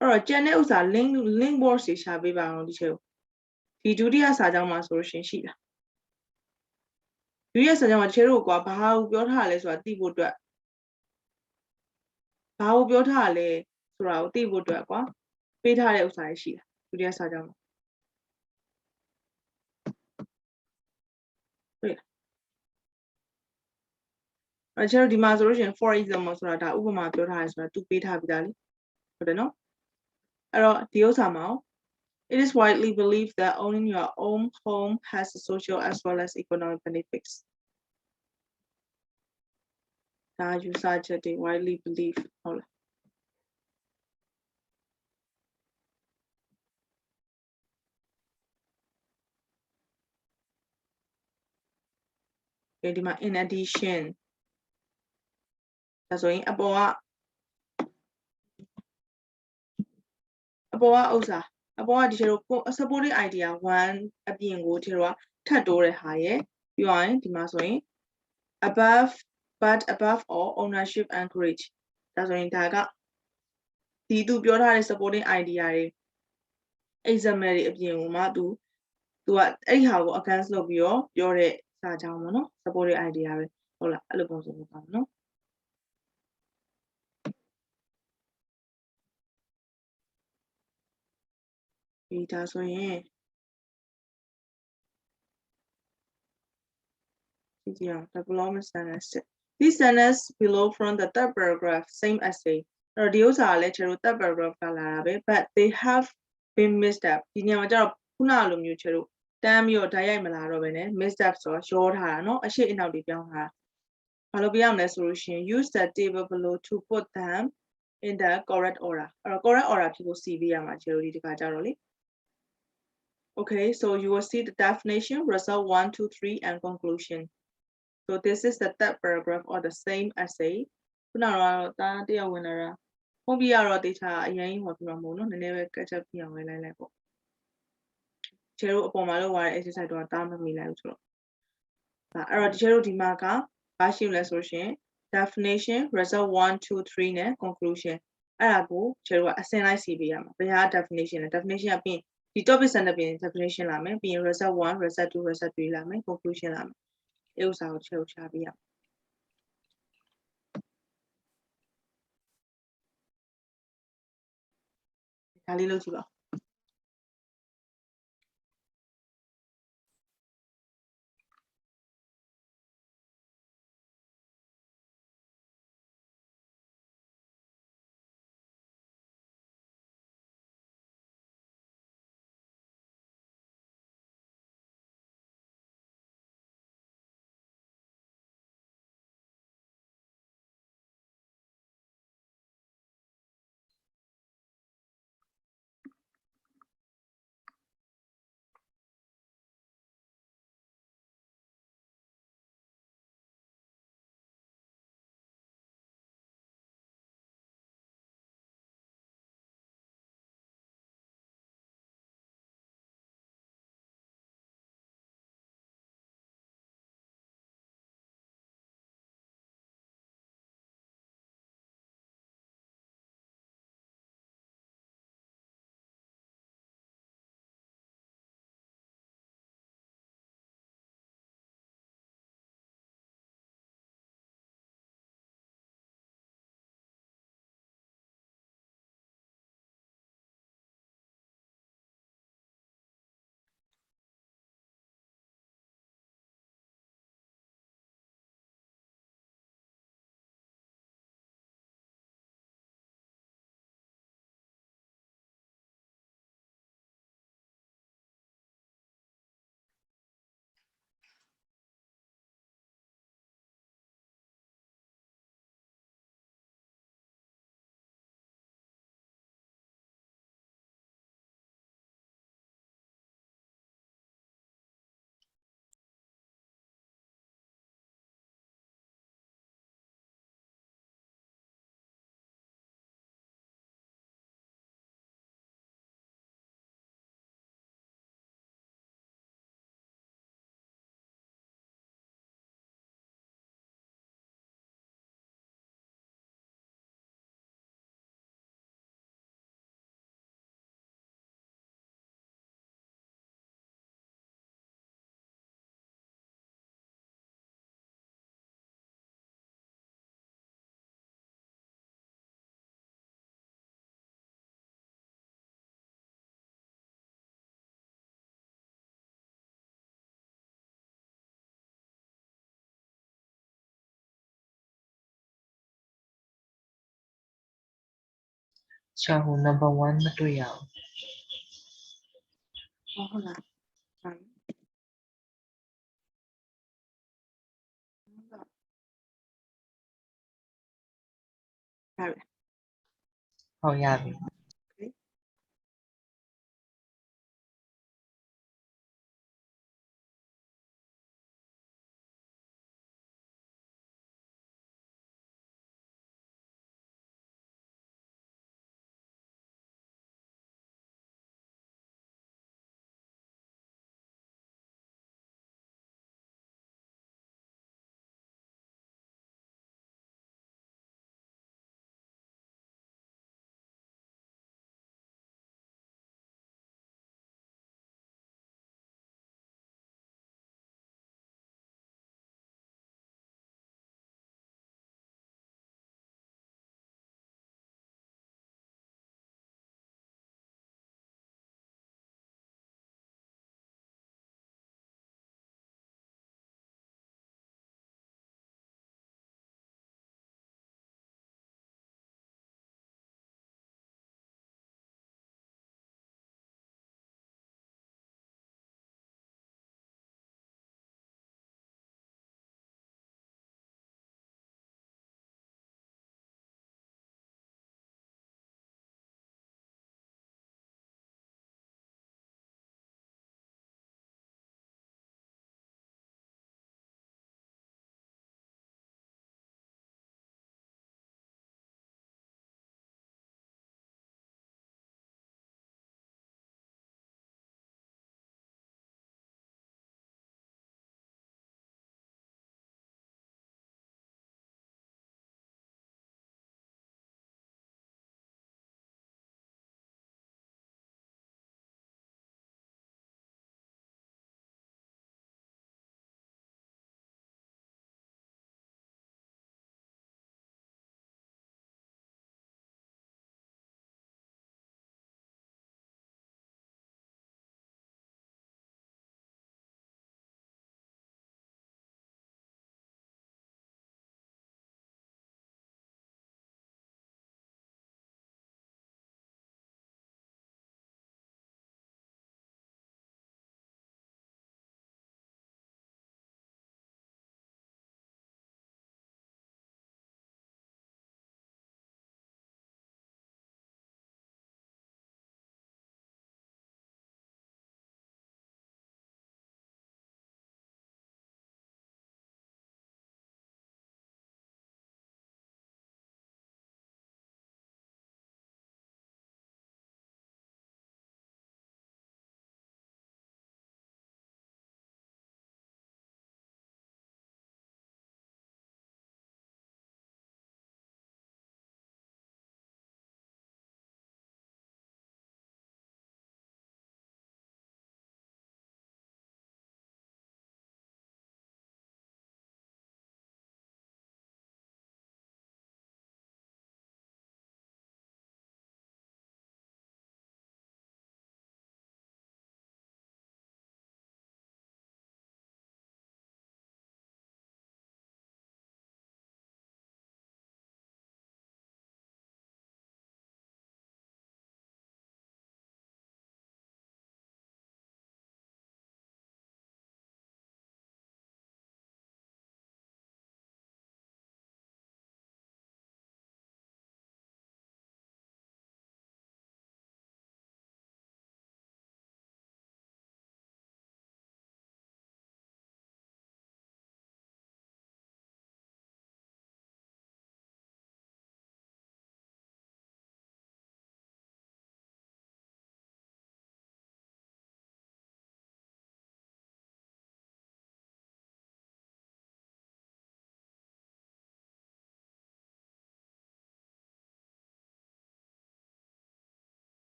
အဲ့တော့ကျန်တဲ့ဥစ္စာ link words တွေရှာပေးပါအောင်ဒီချက်ဒီဒုတိယစာကြောင်းမှာဆိုလို့ရှိတာဒုတိယစာကြောင်းမှာတချို့တို့ကဘာကိုပြောထားလဲဆိုတာသိဖို့အတွက်ဘာကိုပြောထားလဲဆိုတာကိုသိဖို့အတွက်ကွာပေးထားတဲ့ဥစ္စာတွေရှိတာဒုတိယစာကြောင်းမှာအဲ့ကျွန်တော်ဒီမှာဆိုလို့ရှိရင် for example ဆိုတာဒါဥပမာပြောထားရဲဆိုတာသူပေးထားပြီးသားလေဟုတ်တယ်နော်အဲ့တော့ဒီဥစ္စာမှာ it is widely believed that owning your own home has a social as well as economic benefits ဒါယူဆချက်တွေ widely believed ဟုတ်လားဒီမှာ in addition ဒါဆိုရင်အပေါ်ကဥစ္စာအပေါ်ကဒီလို supporting idea 1အပြင်ကိုဒီလိုထပ်တိုးတဲ့ဟာရယ်ပြီးရင်ဒီမှာဆိုရင် above all ownership encourage ဒါဆိုရင်ဒါကဒီသူပြောထားတဲ့ supporting idea တွေ example တွေအပြင်ကိုမှသူကအဲ့ဒီဟာကို against လုပ်ပြီးတော့ပြောတဲ့စာကြောင်းပေါ့နော် supporting idea ပဲဟုတ်လားအဲ့လိုပုံစံမျိုးပါနော်ဒီဒါဆိုရင်ကြည့်အောင် development sentence this sentence below from the third paragraph same essay အဲ့တော့ဒီဥစ္စာကလည်းကျွန်တော် third paragraph ကလာတာပဲ but they have been missed up ဒီနေရာမှာကျတော့ခုနလိုမျိုးကျွန်တော်တမ်းပြီးတော့ဓာတ်ရိုက်မလာတော့ပဲね missed up ဆိုတော့ရောထားတာเนาะအရှိအနောက်တွေပြောင်းထားတာဘာလို့ပြရမလဲဆိုလို့ရှိရင် use the table below to put them in the correct order အဲ့တော့ correct order ဖြစ်ဖို့စီပေးရမှာကျွန်တော်ဒီတစ်ခါကြတော့လေ okay so you will see the definition result 1 2 3 and conclusion so this is the third paragraph or the same essay ခုနကတော့တာတယောက်ဝင်လာတာဖုန်းပြရတော့တေချာအရင်ဟောပြမှာမဟုတ်နော်နည်းနည်းပဲ catch up ပြအောင်လိုက်ပေါ့ကျတို့အပေါ်မှာလောက်ရတဲ့ exercise တော့တားမမိလိုက်ဘူးဆိုတော့အဲ့တော့ကျတို့ဒီမှာကဘာရှိလဲဆိုရှင် definition result 1 2 3နဲ့ conclusion အဲ့ဒါကိုကျတို့ကအစင်လိုက်စီပေးရမှာဘယ်ဟာ definition လဲ definition ကပြင်ဒီ topic center ပြင် definition လာမယ်ပြီးရင် result 1 result 2 result 3လာမယ် conclusion လာမယ်အဲ့ဥစ္စာကိုကျတို့ရှာပေးရမှာဒါလေးလုပ်ကြည့်ပါဆရာဟို number 1မတွေ့ရဘူး ဟုတ်လားဟုတ်ရပြီ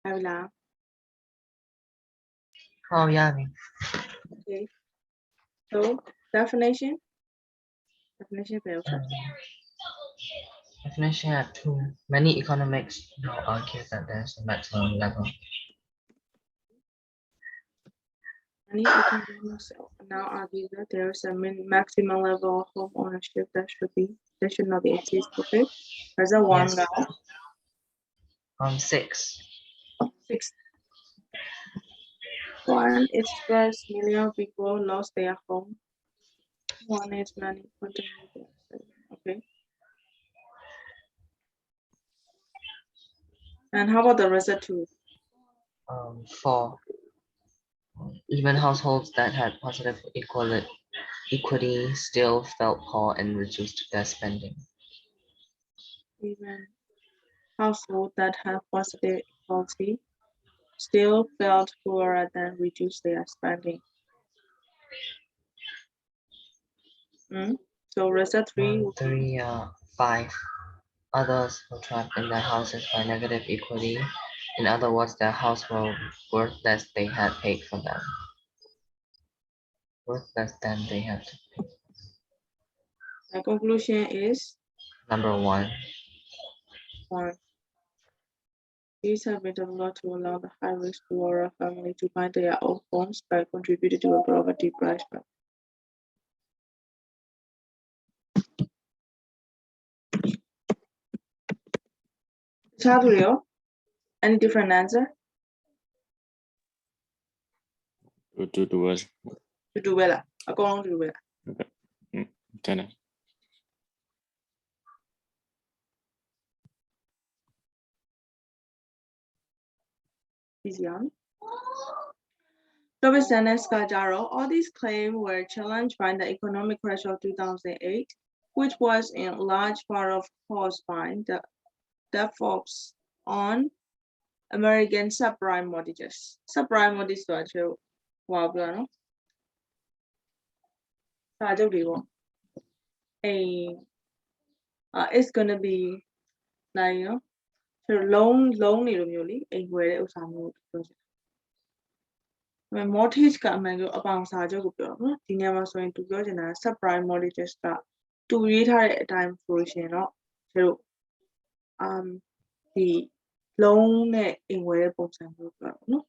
Avila. Oh yeah. Okay. So definition. Definition Definition have two. Many economics now argue that there's a maximum level. Many economists now argue that there is a maximum level of home ownership that should not be exist. Okay. There's a one Yes. now. 6. 6. One is first million people lost their home. One is many. Okay. And how about the result 2? 4. Even households that had positive equity still felt poor and reduced their spending. Even households that have positive equality still felt poorer than reduced their spending. So result 3. 3, 5. Others were trapped in their houses by negative equity. In other words, their house were worth less they had paid for them. Worth less than they had to pay. The conclusion is Number 1. 1. These have been developed to allow the high-risk rural family to buy their own homes by contributing to a property price. Chadrio, any different answer? To do us. To do well. According to do well. Okay. Then Easy on. All these claims were challenged by the economic crash of 2008, which was in large part caused by the defaults on American subprime mortgages. Subprime mortgage is it's gonna be like loan နေလိုမျိုးလေအိမ်ဝယ်တဲ့ဥစ္စာမျိုးပြောချင်တယ် mortgage ကအမှန်ဆိုအပေါင်စာချုပ်ကိုပြောတာနော်ဒီနေရာမှာဆိုရင်သူပြောချင်တာ subprime mortgages ကတူရေးထားတဲ့အတိုင်းဆိုလို့ရှိရင်တော့တို့ဒီ loan နဲ့အိမ်ဝယ်တဲ့ပုံစံမျိုးပြောတာနော်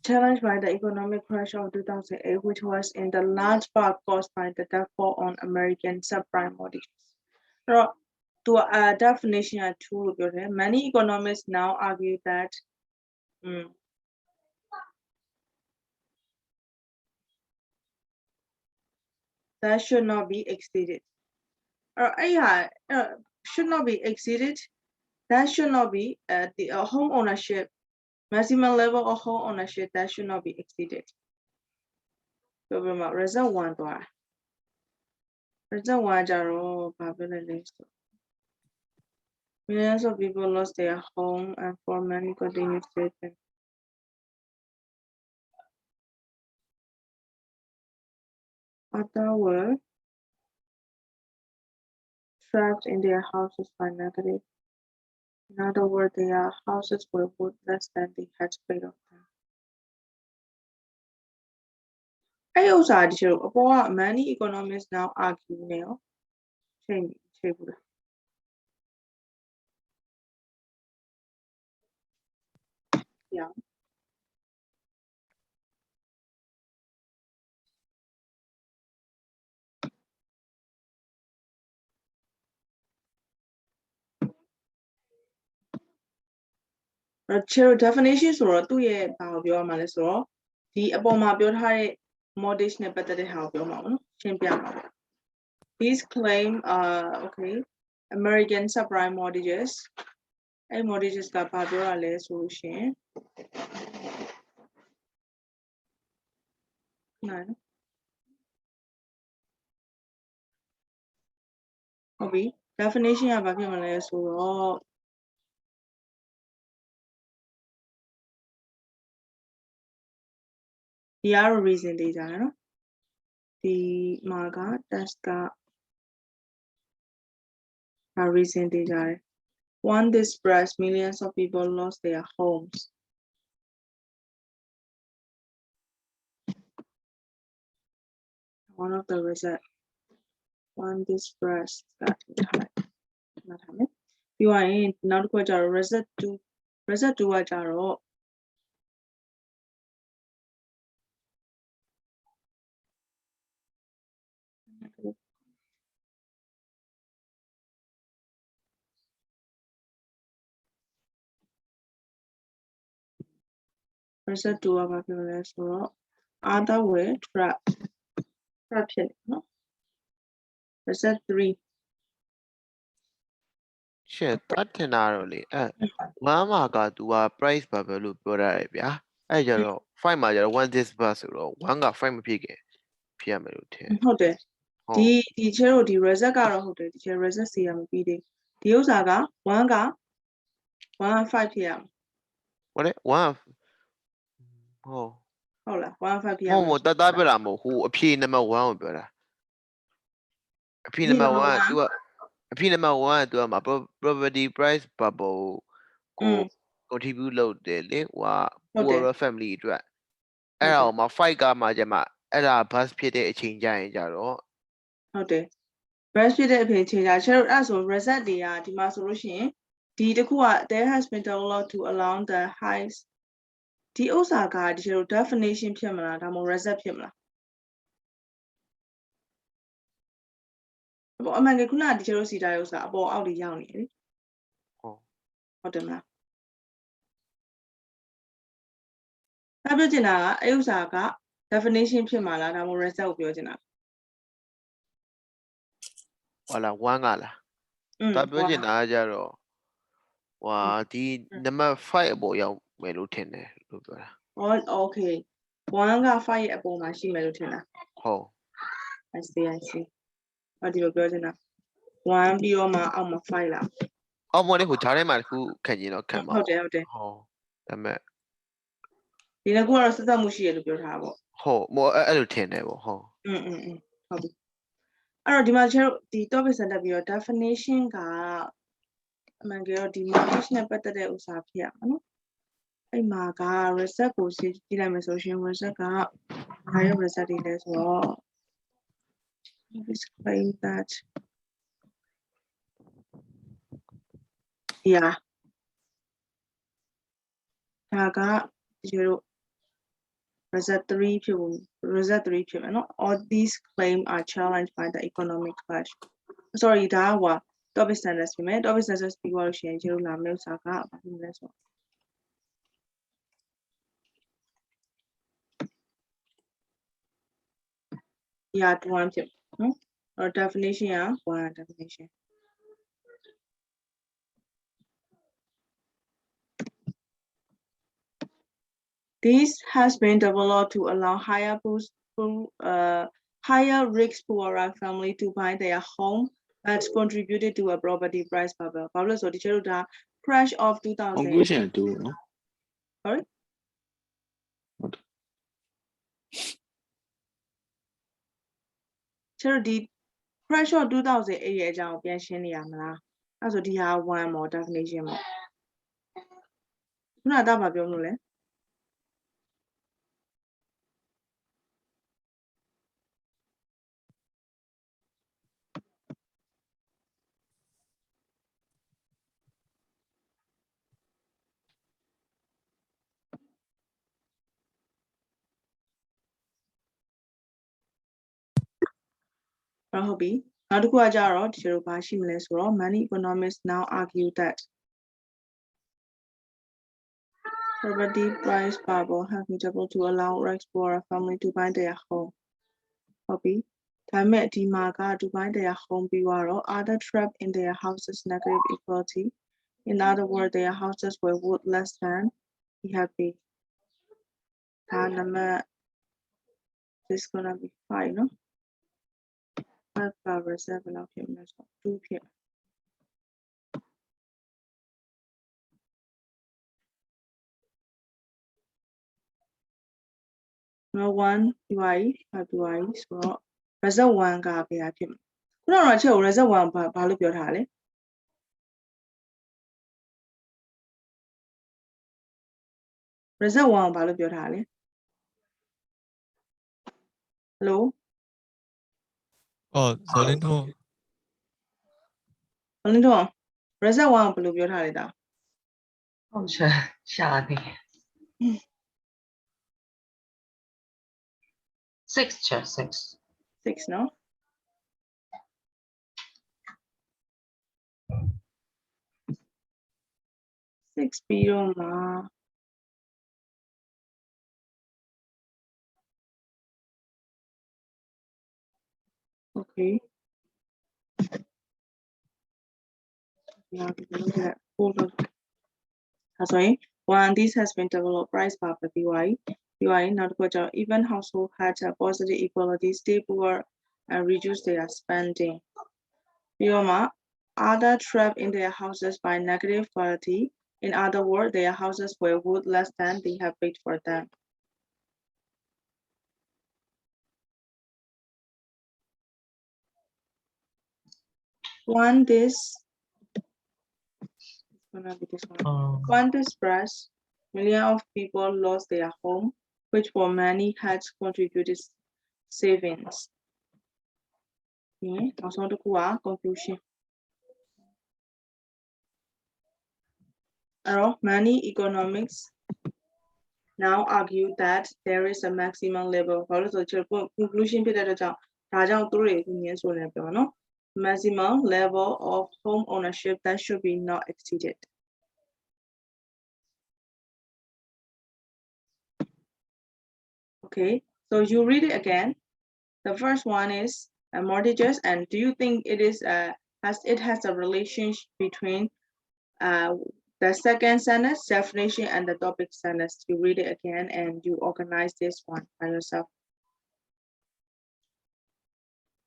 challenged by the economic crash of 2008, which was in the large part caused by the default on American subprime mortgages. So, to a definition of two, many economists now argue that that should not be exceeded. Should not be exceeded. That should not be the home ownership, maximum level of home ownership that should not be exceeded. So, result 1 to result 1 jaro millions of people lost their home and for many continue sleeping. Others were trapped in their houses by negative. In other words, their houses were worth less than they had paid off them. Many economists now argue now. Change. Yeah. Definition ဆိုတော့သူ့ရဲ့ဘာကိုပြောရမှာလဲဆိုတော့ဒီအပေါ်မှာပြောထားတဲ့ mortgage နဲ့ပတ်သက်တဲ့ဟာကိုပြောမှာပေါ့နော်ရှင်းပြမှာပေါ့ These claim okay American subprime mortgages အဲ့ mortgages ကဘာပြောတာလဲဆိုလို့ရှိရင်ဟုတ်ပြီ definition ကဘာဖြစ်မလဲဆိုတော့ဒီကတော့ reason တွေကြတယ်နော်ဒီမှာက test ကreason တွေကြတယ် One dispersed, millions of people lost their homes. One of the result. One dispersed. You are in not quite a result to what are result to our people other way trap no result 3 shit တတ်တင်တာတော့လေ1မှာက तू က price ပါပဲလို့ပြောရတယ်ဗျာအဲ့ကြတော့5မှာကျတော့1 this bus ဆိုတော့1က5မဖြစ်ခင်ဖြစ်ရမယ်လို့ထင် ဟုတ်တယ်ဒီချဲတို့ဒီ result ကတော့ဟုတ်တယ်ဒီချဲ result စီရမပြီးသေးဒီဥစ္စာက1က5ဖြစ်ရမယ် ဟုတ်တယ်1ဟုတ်လား1 5ဖြစ်ရ မဟုတ်တတ်ပြတာမဟုတ်ဟိုအဖြေနံပါတ်1ကိုပြောတာအဖြေနံပါတ်1က तू ကအဖြေနံပါတ်1က तू ကမှာ property price bubble ကို contribute လုပ်တယ်လေဟိုက poor family အတွက်အဲ့ဒါကိုမှ5ကမှကျမှအဲ့ဒါ bus ဖြစ်တဲ့အချိန်ကြရင်ကြတော့ဟုတ်တယ် best ဖြစ်တဲ့အပြင်ချိန်ကြချဲတို့အဲ့ဆို result တွေကဒီမှာဆိုလို့ရှိရင်ဒီတစ်ခုက there has been developed to allow the highest ဒီဥစ္စာကဒီချဲတို့ definition ဖြစ်မလားဒါမှမဟုတ် result ဖြစ်မလားအမှန်ကခုနကဒီချဲတို့စီတာဥစ္စာအပေါ်အောက်တွေရောက်နေတယ်ဟုတ်တယ်မလားအဲ့ပြောချင်တာကအဲ့ဥစ္စာက definition ဖြစ်မှာလားဒါမှမဟုတ် result ကိုပြောချင်တာဟုတ်လား1ကလားဒါပြောချင်တာကကြတော့ဟွာဒီနံပါတ်5အပေါ်ရောက်မယ်လို့ထင်တယ်လို့ပြောတာโอเค1က5ရဲ့အပေါ်မှာရှိမယ်လို့ထင်တာဟုတ် I see ဒီလိုပြောချင်တာ1ပြီးတော့မှအောက်မှာ5လာအောက်မလေးဟိုဂျားထဲမှာတစ်ခုခံကျင်တော့ခံပါဟုတ်တယ်ဟုတ်ဒါမဲ့ဒီနှစ်ခုကတော့ဆက်သက်မှုရှိရလို့ပြောထားတာပေါ့ဟုတ်မောအဲ့လိုထင်တယ်ပေါ့ဟုတ်ဟုတ်ပြီအဲ့တော့ဒီမှာကျတော့ဒီ topic စံတက်ပြီးတော့ definition ကအမှန်ကတော့ဒီ knowledge နဲ့ပတ်သက်တဲ့ဥစ္စာဖြစ်ရမှာနော်အဲ့မှာက result ကိုကြည့်လိုက်မယ်ဆိုရင် result ကဘာရဲ့ result တွေလဲဆိုတော့ explain that yeah ဒါကဒီလို result 3ဖြစ်ဘူး result 3ဖြစ်မယ်နော် all these claims are challenged by the economic clash sorry ဒါက topic standards ဖြစ်မယ် topic standards ပြီးသွားလို့ရှိရင်ကျတို့လာမယ့်ဥစ္စာကဘာဖြစ်မလဲဆိုတော့1 ဖြစ်နော် definition က1 definition This has been developed to allow higher risk poorer family to buy their home that's contributed to a property price bubble. Pablo, so did you do crash of 2000? Conclusion too, no? Sorry? What? The crash of 2008 ရဲ့အကြောင်းပြန်ရှင်းနေရမလားအဲ့ဆိုဒီဟာ1 more definition ပေါ့ခုနကဘာပြောမလို့လဲဟုတ်ပြီနောက်တစ်ခုကကြတော့ဒီလိုဘာရှိမလဲဆိုတော့ many economists now argue that property price bubble have been able to allow rich poorer family to buy their home ဟုတ်ပြီဒါပေမဲ့ဒီမှာက to buy their home ပြီးတော့ other trapped in their houses negative equality in other words their houses were worth less than be happy ဒါနံပါတ် this gonna be 5နော်5 reserve လောက်ဖြစ်မယ်ဆို2ဖြစ် no 1 UI ဆိုတော့ result 1ကဘယ်ဟာဖြစ်မလဲခုနကတော့ချက်ကို result 1ဘာလို့ပြောထားလဲ result 1ကိုဘာလို့ပြောထားလဲ hello အော်ဇော်လင်းထွန်း ဘလင်းတော့ result 1ကိုဘယ်လိုပြောထားလဲတာ ဟုတ်ရှာနေ 6 6เนาะ 6ပြီးတော့မှာ okay yeah hold on ဒါဆိုရင် one this has been developed price by BYE နောက်တစ်ခုကျတော့ even household had a positive equality stay poor and reduce their spending ပြီးတော့မှ other trapped in their houses by negative quality in other words their houses were worth less than they have paid for them one this it's gonna be this one One distress, millions of people lost their home, which for many had contributed savings. Okay, also the conclusion. Many economics now argue that there is a maximum level. Conclusion maximum level of home ownership that should be not exceeded. Okay, so you read it again. The first one is mortgages, and do you think it is has a relationship between the second sentence, definition, and the topic sentence? You read it again and you organize this one by yourself.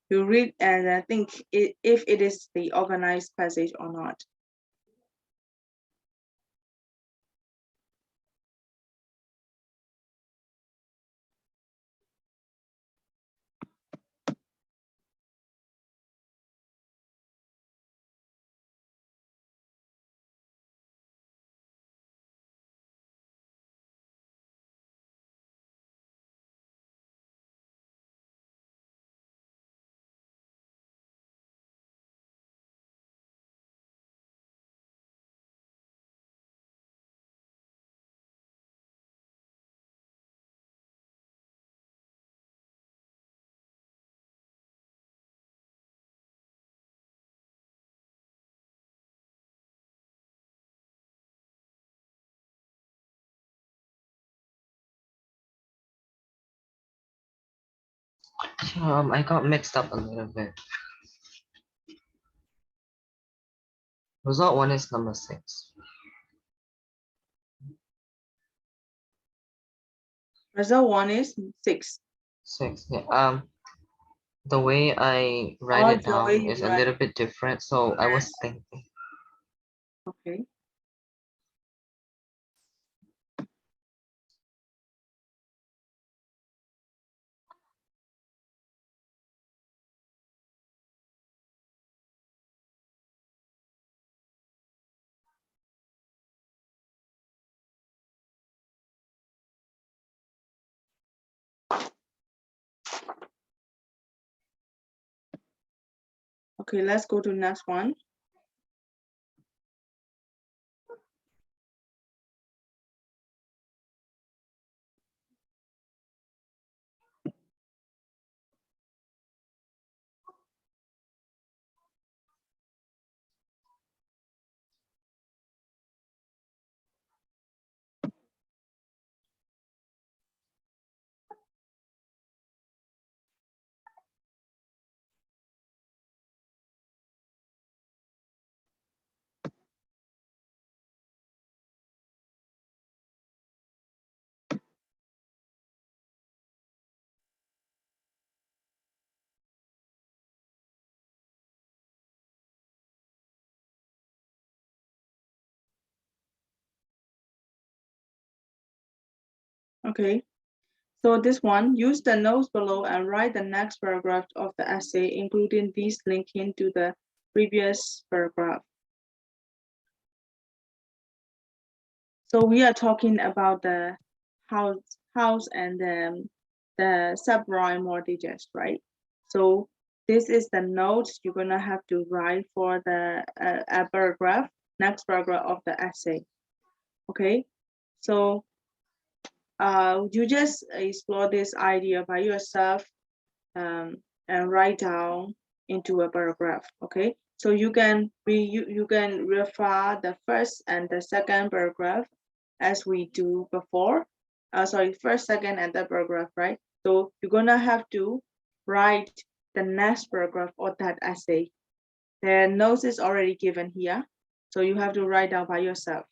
You read and think if it is the organized passage or not. I got mixed up a little bit. Result 1 is number 6. Result 1 is 6. 6, yeah. The way I write it the down way you is a write little bit different, so I was thinking. Okay. Okay, let's go to the next one. Okay, so this one, use the notes below and write the next paragraph of the essay, including these linking to the previous paragraph. So we are talking about the house and then the subprime mortgages, right? So this is the notes you're gonna have to write for the paragraph, next paragraph of the essay. Okay, so you just explore this idea by yourself and write down into a paragraph. Okay, so you can refer the first and the second paragraph as we do before. Sorry, first, second, and third paragraph, right? So you're gonna have to write the next paragraph of that essay. The notes is already given here, so you have to write down by yourself.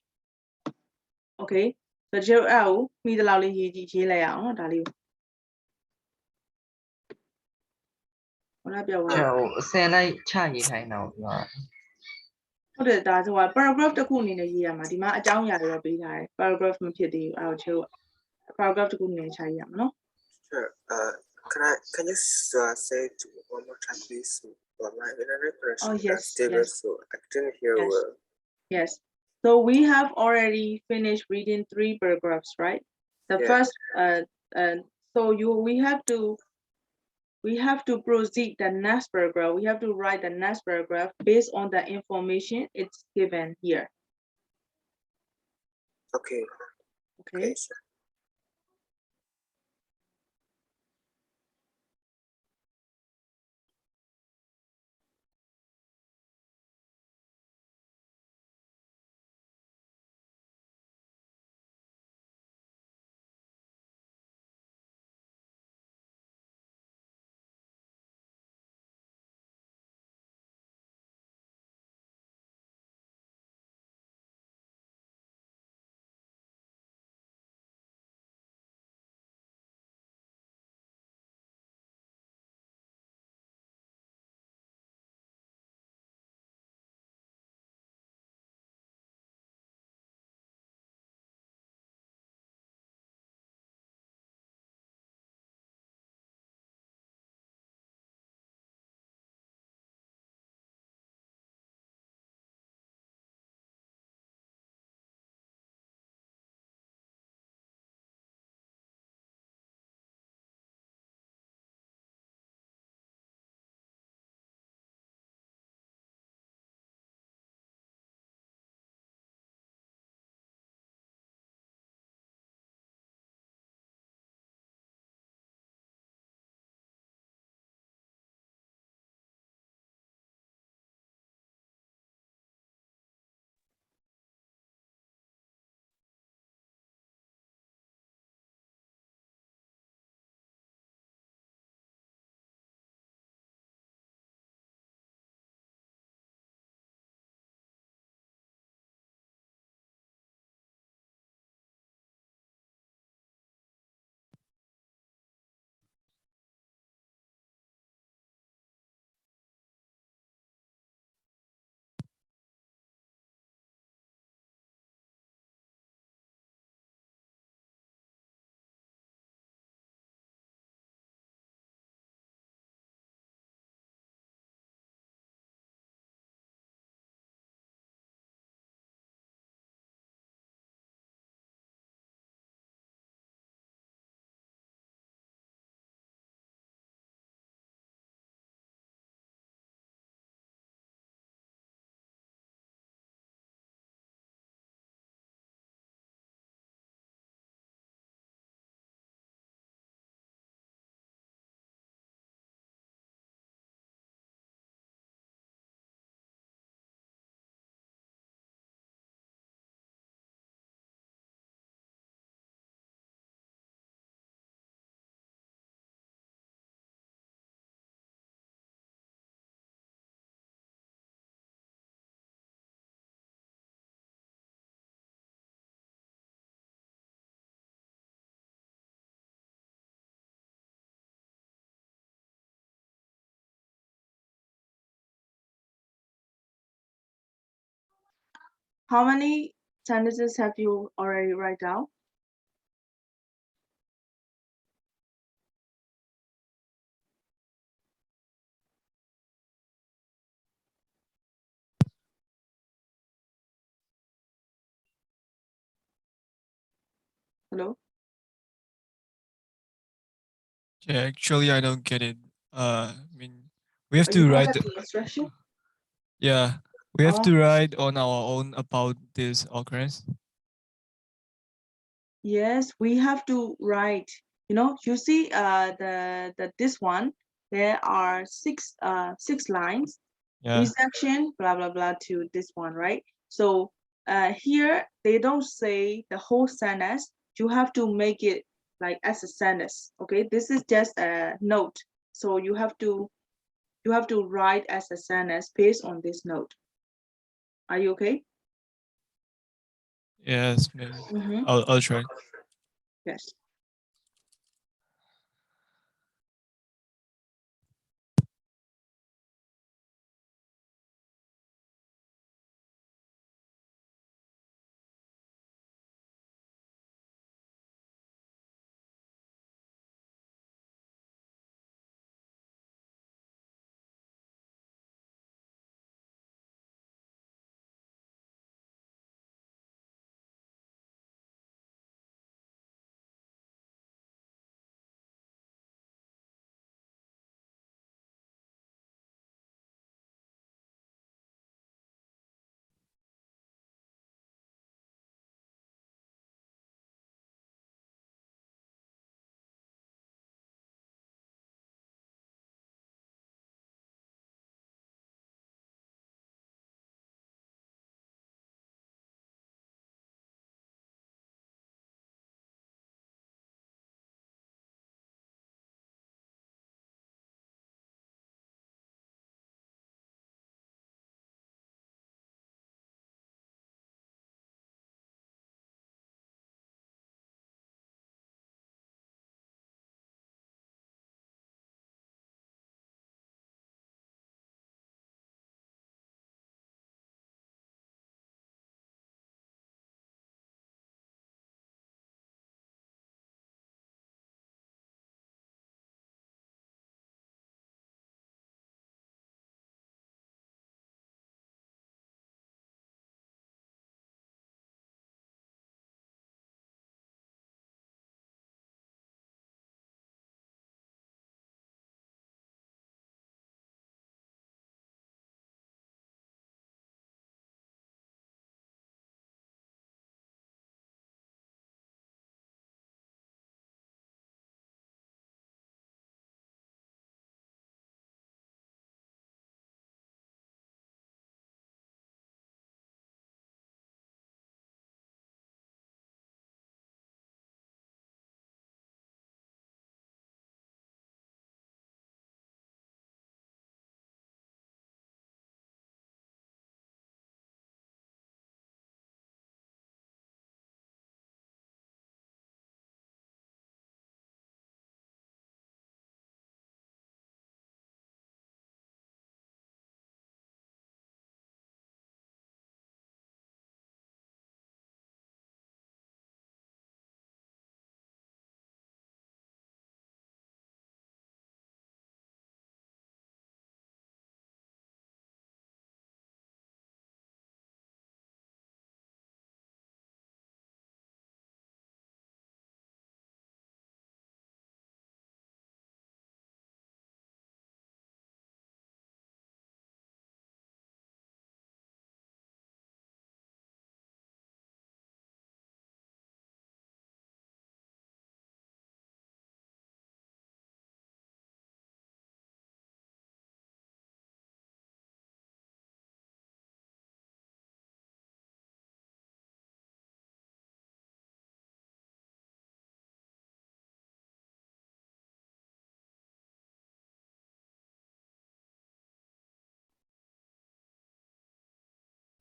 Okay, so ကျတော့အဲ့ကိုမိသလောက်လေးရေးလိုက်အောင်နော်ဒါလေးကိုဟုတ်လားပြောပါ 就先来查一下呢，是吧？ ဟုတ်တယ်ဒါဆိုparagraph တစ်ခုအနေနဲ့ရေးရမှာဒီမှာအကြောင်းအရာတွေတော့ပေးထားတယ် paragraph မဖြစ်သေးဘူးအဲ့တော့ကျတော့ paragraph တစ်ခုအနေနဲ့ခြာရေးရမှာနော် Sure. Can you say it one more time, please? My internet connection Oh, yes, is stable, yes. so I didn't hear Yes. well. Yes. So we have already finished reading 3 paragraphs, right? The Yeah. first, so we have to proceed the next paragraph. We have to write the next paragraph based on the information it's given here. Okay. Okay. Sure. How many sentences have you already write down? Hello? Yeah, actually, I don't get it. I mean, we have Oh, you to don't write. get the instruction? Yeah, we have Oh. to write on our own about this occurrence. Yes, we have to write. You know, you see, this one, there are six lines. Yeah. Resection, blah blah blah, to this one, right? So here they don't say the whole sentence. You have to make it like as a sentence. Okay, this is just a note. So you have to write as a sentence based on this note. Are you okay? Yes, maybe. Mm-hmm. I'll try. Yes.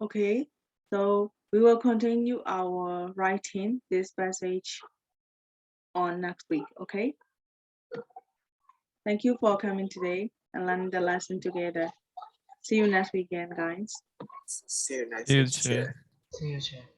Okay, so we will continue our writing this passage on next week, okay? Thank you for coming today and learning the lesson together. See you next weekend, guys. See you next See you, week. Chair. See you, Chair.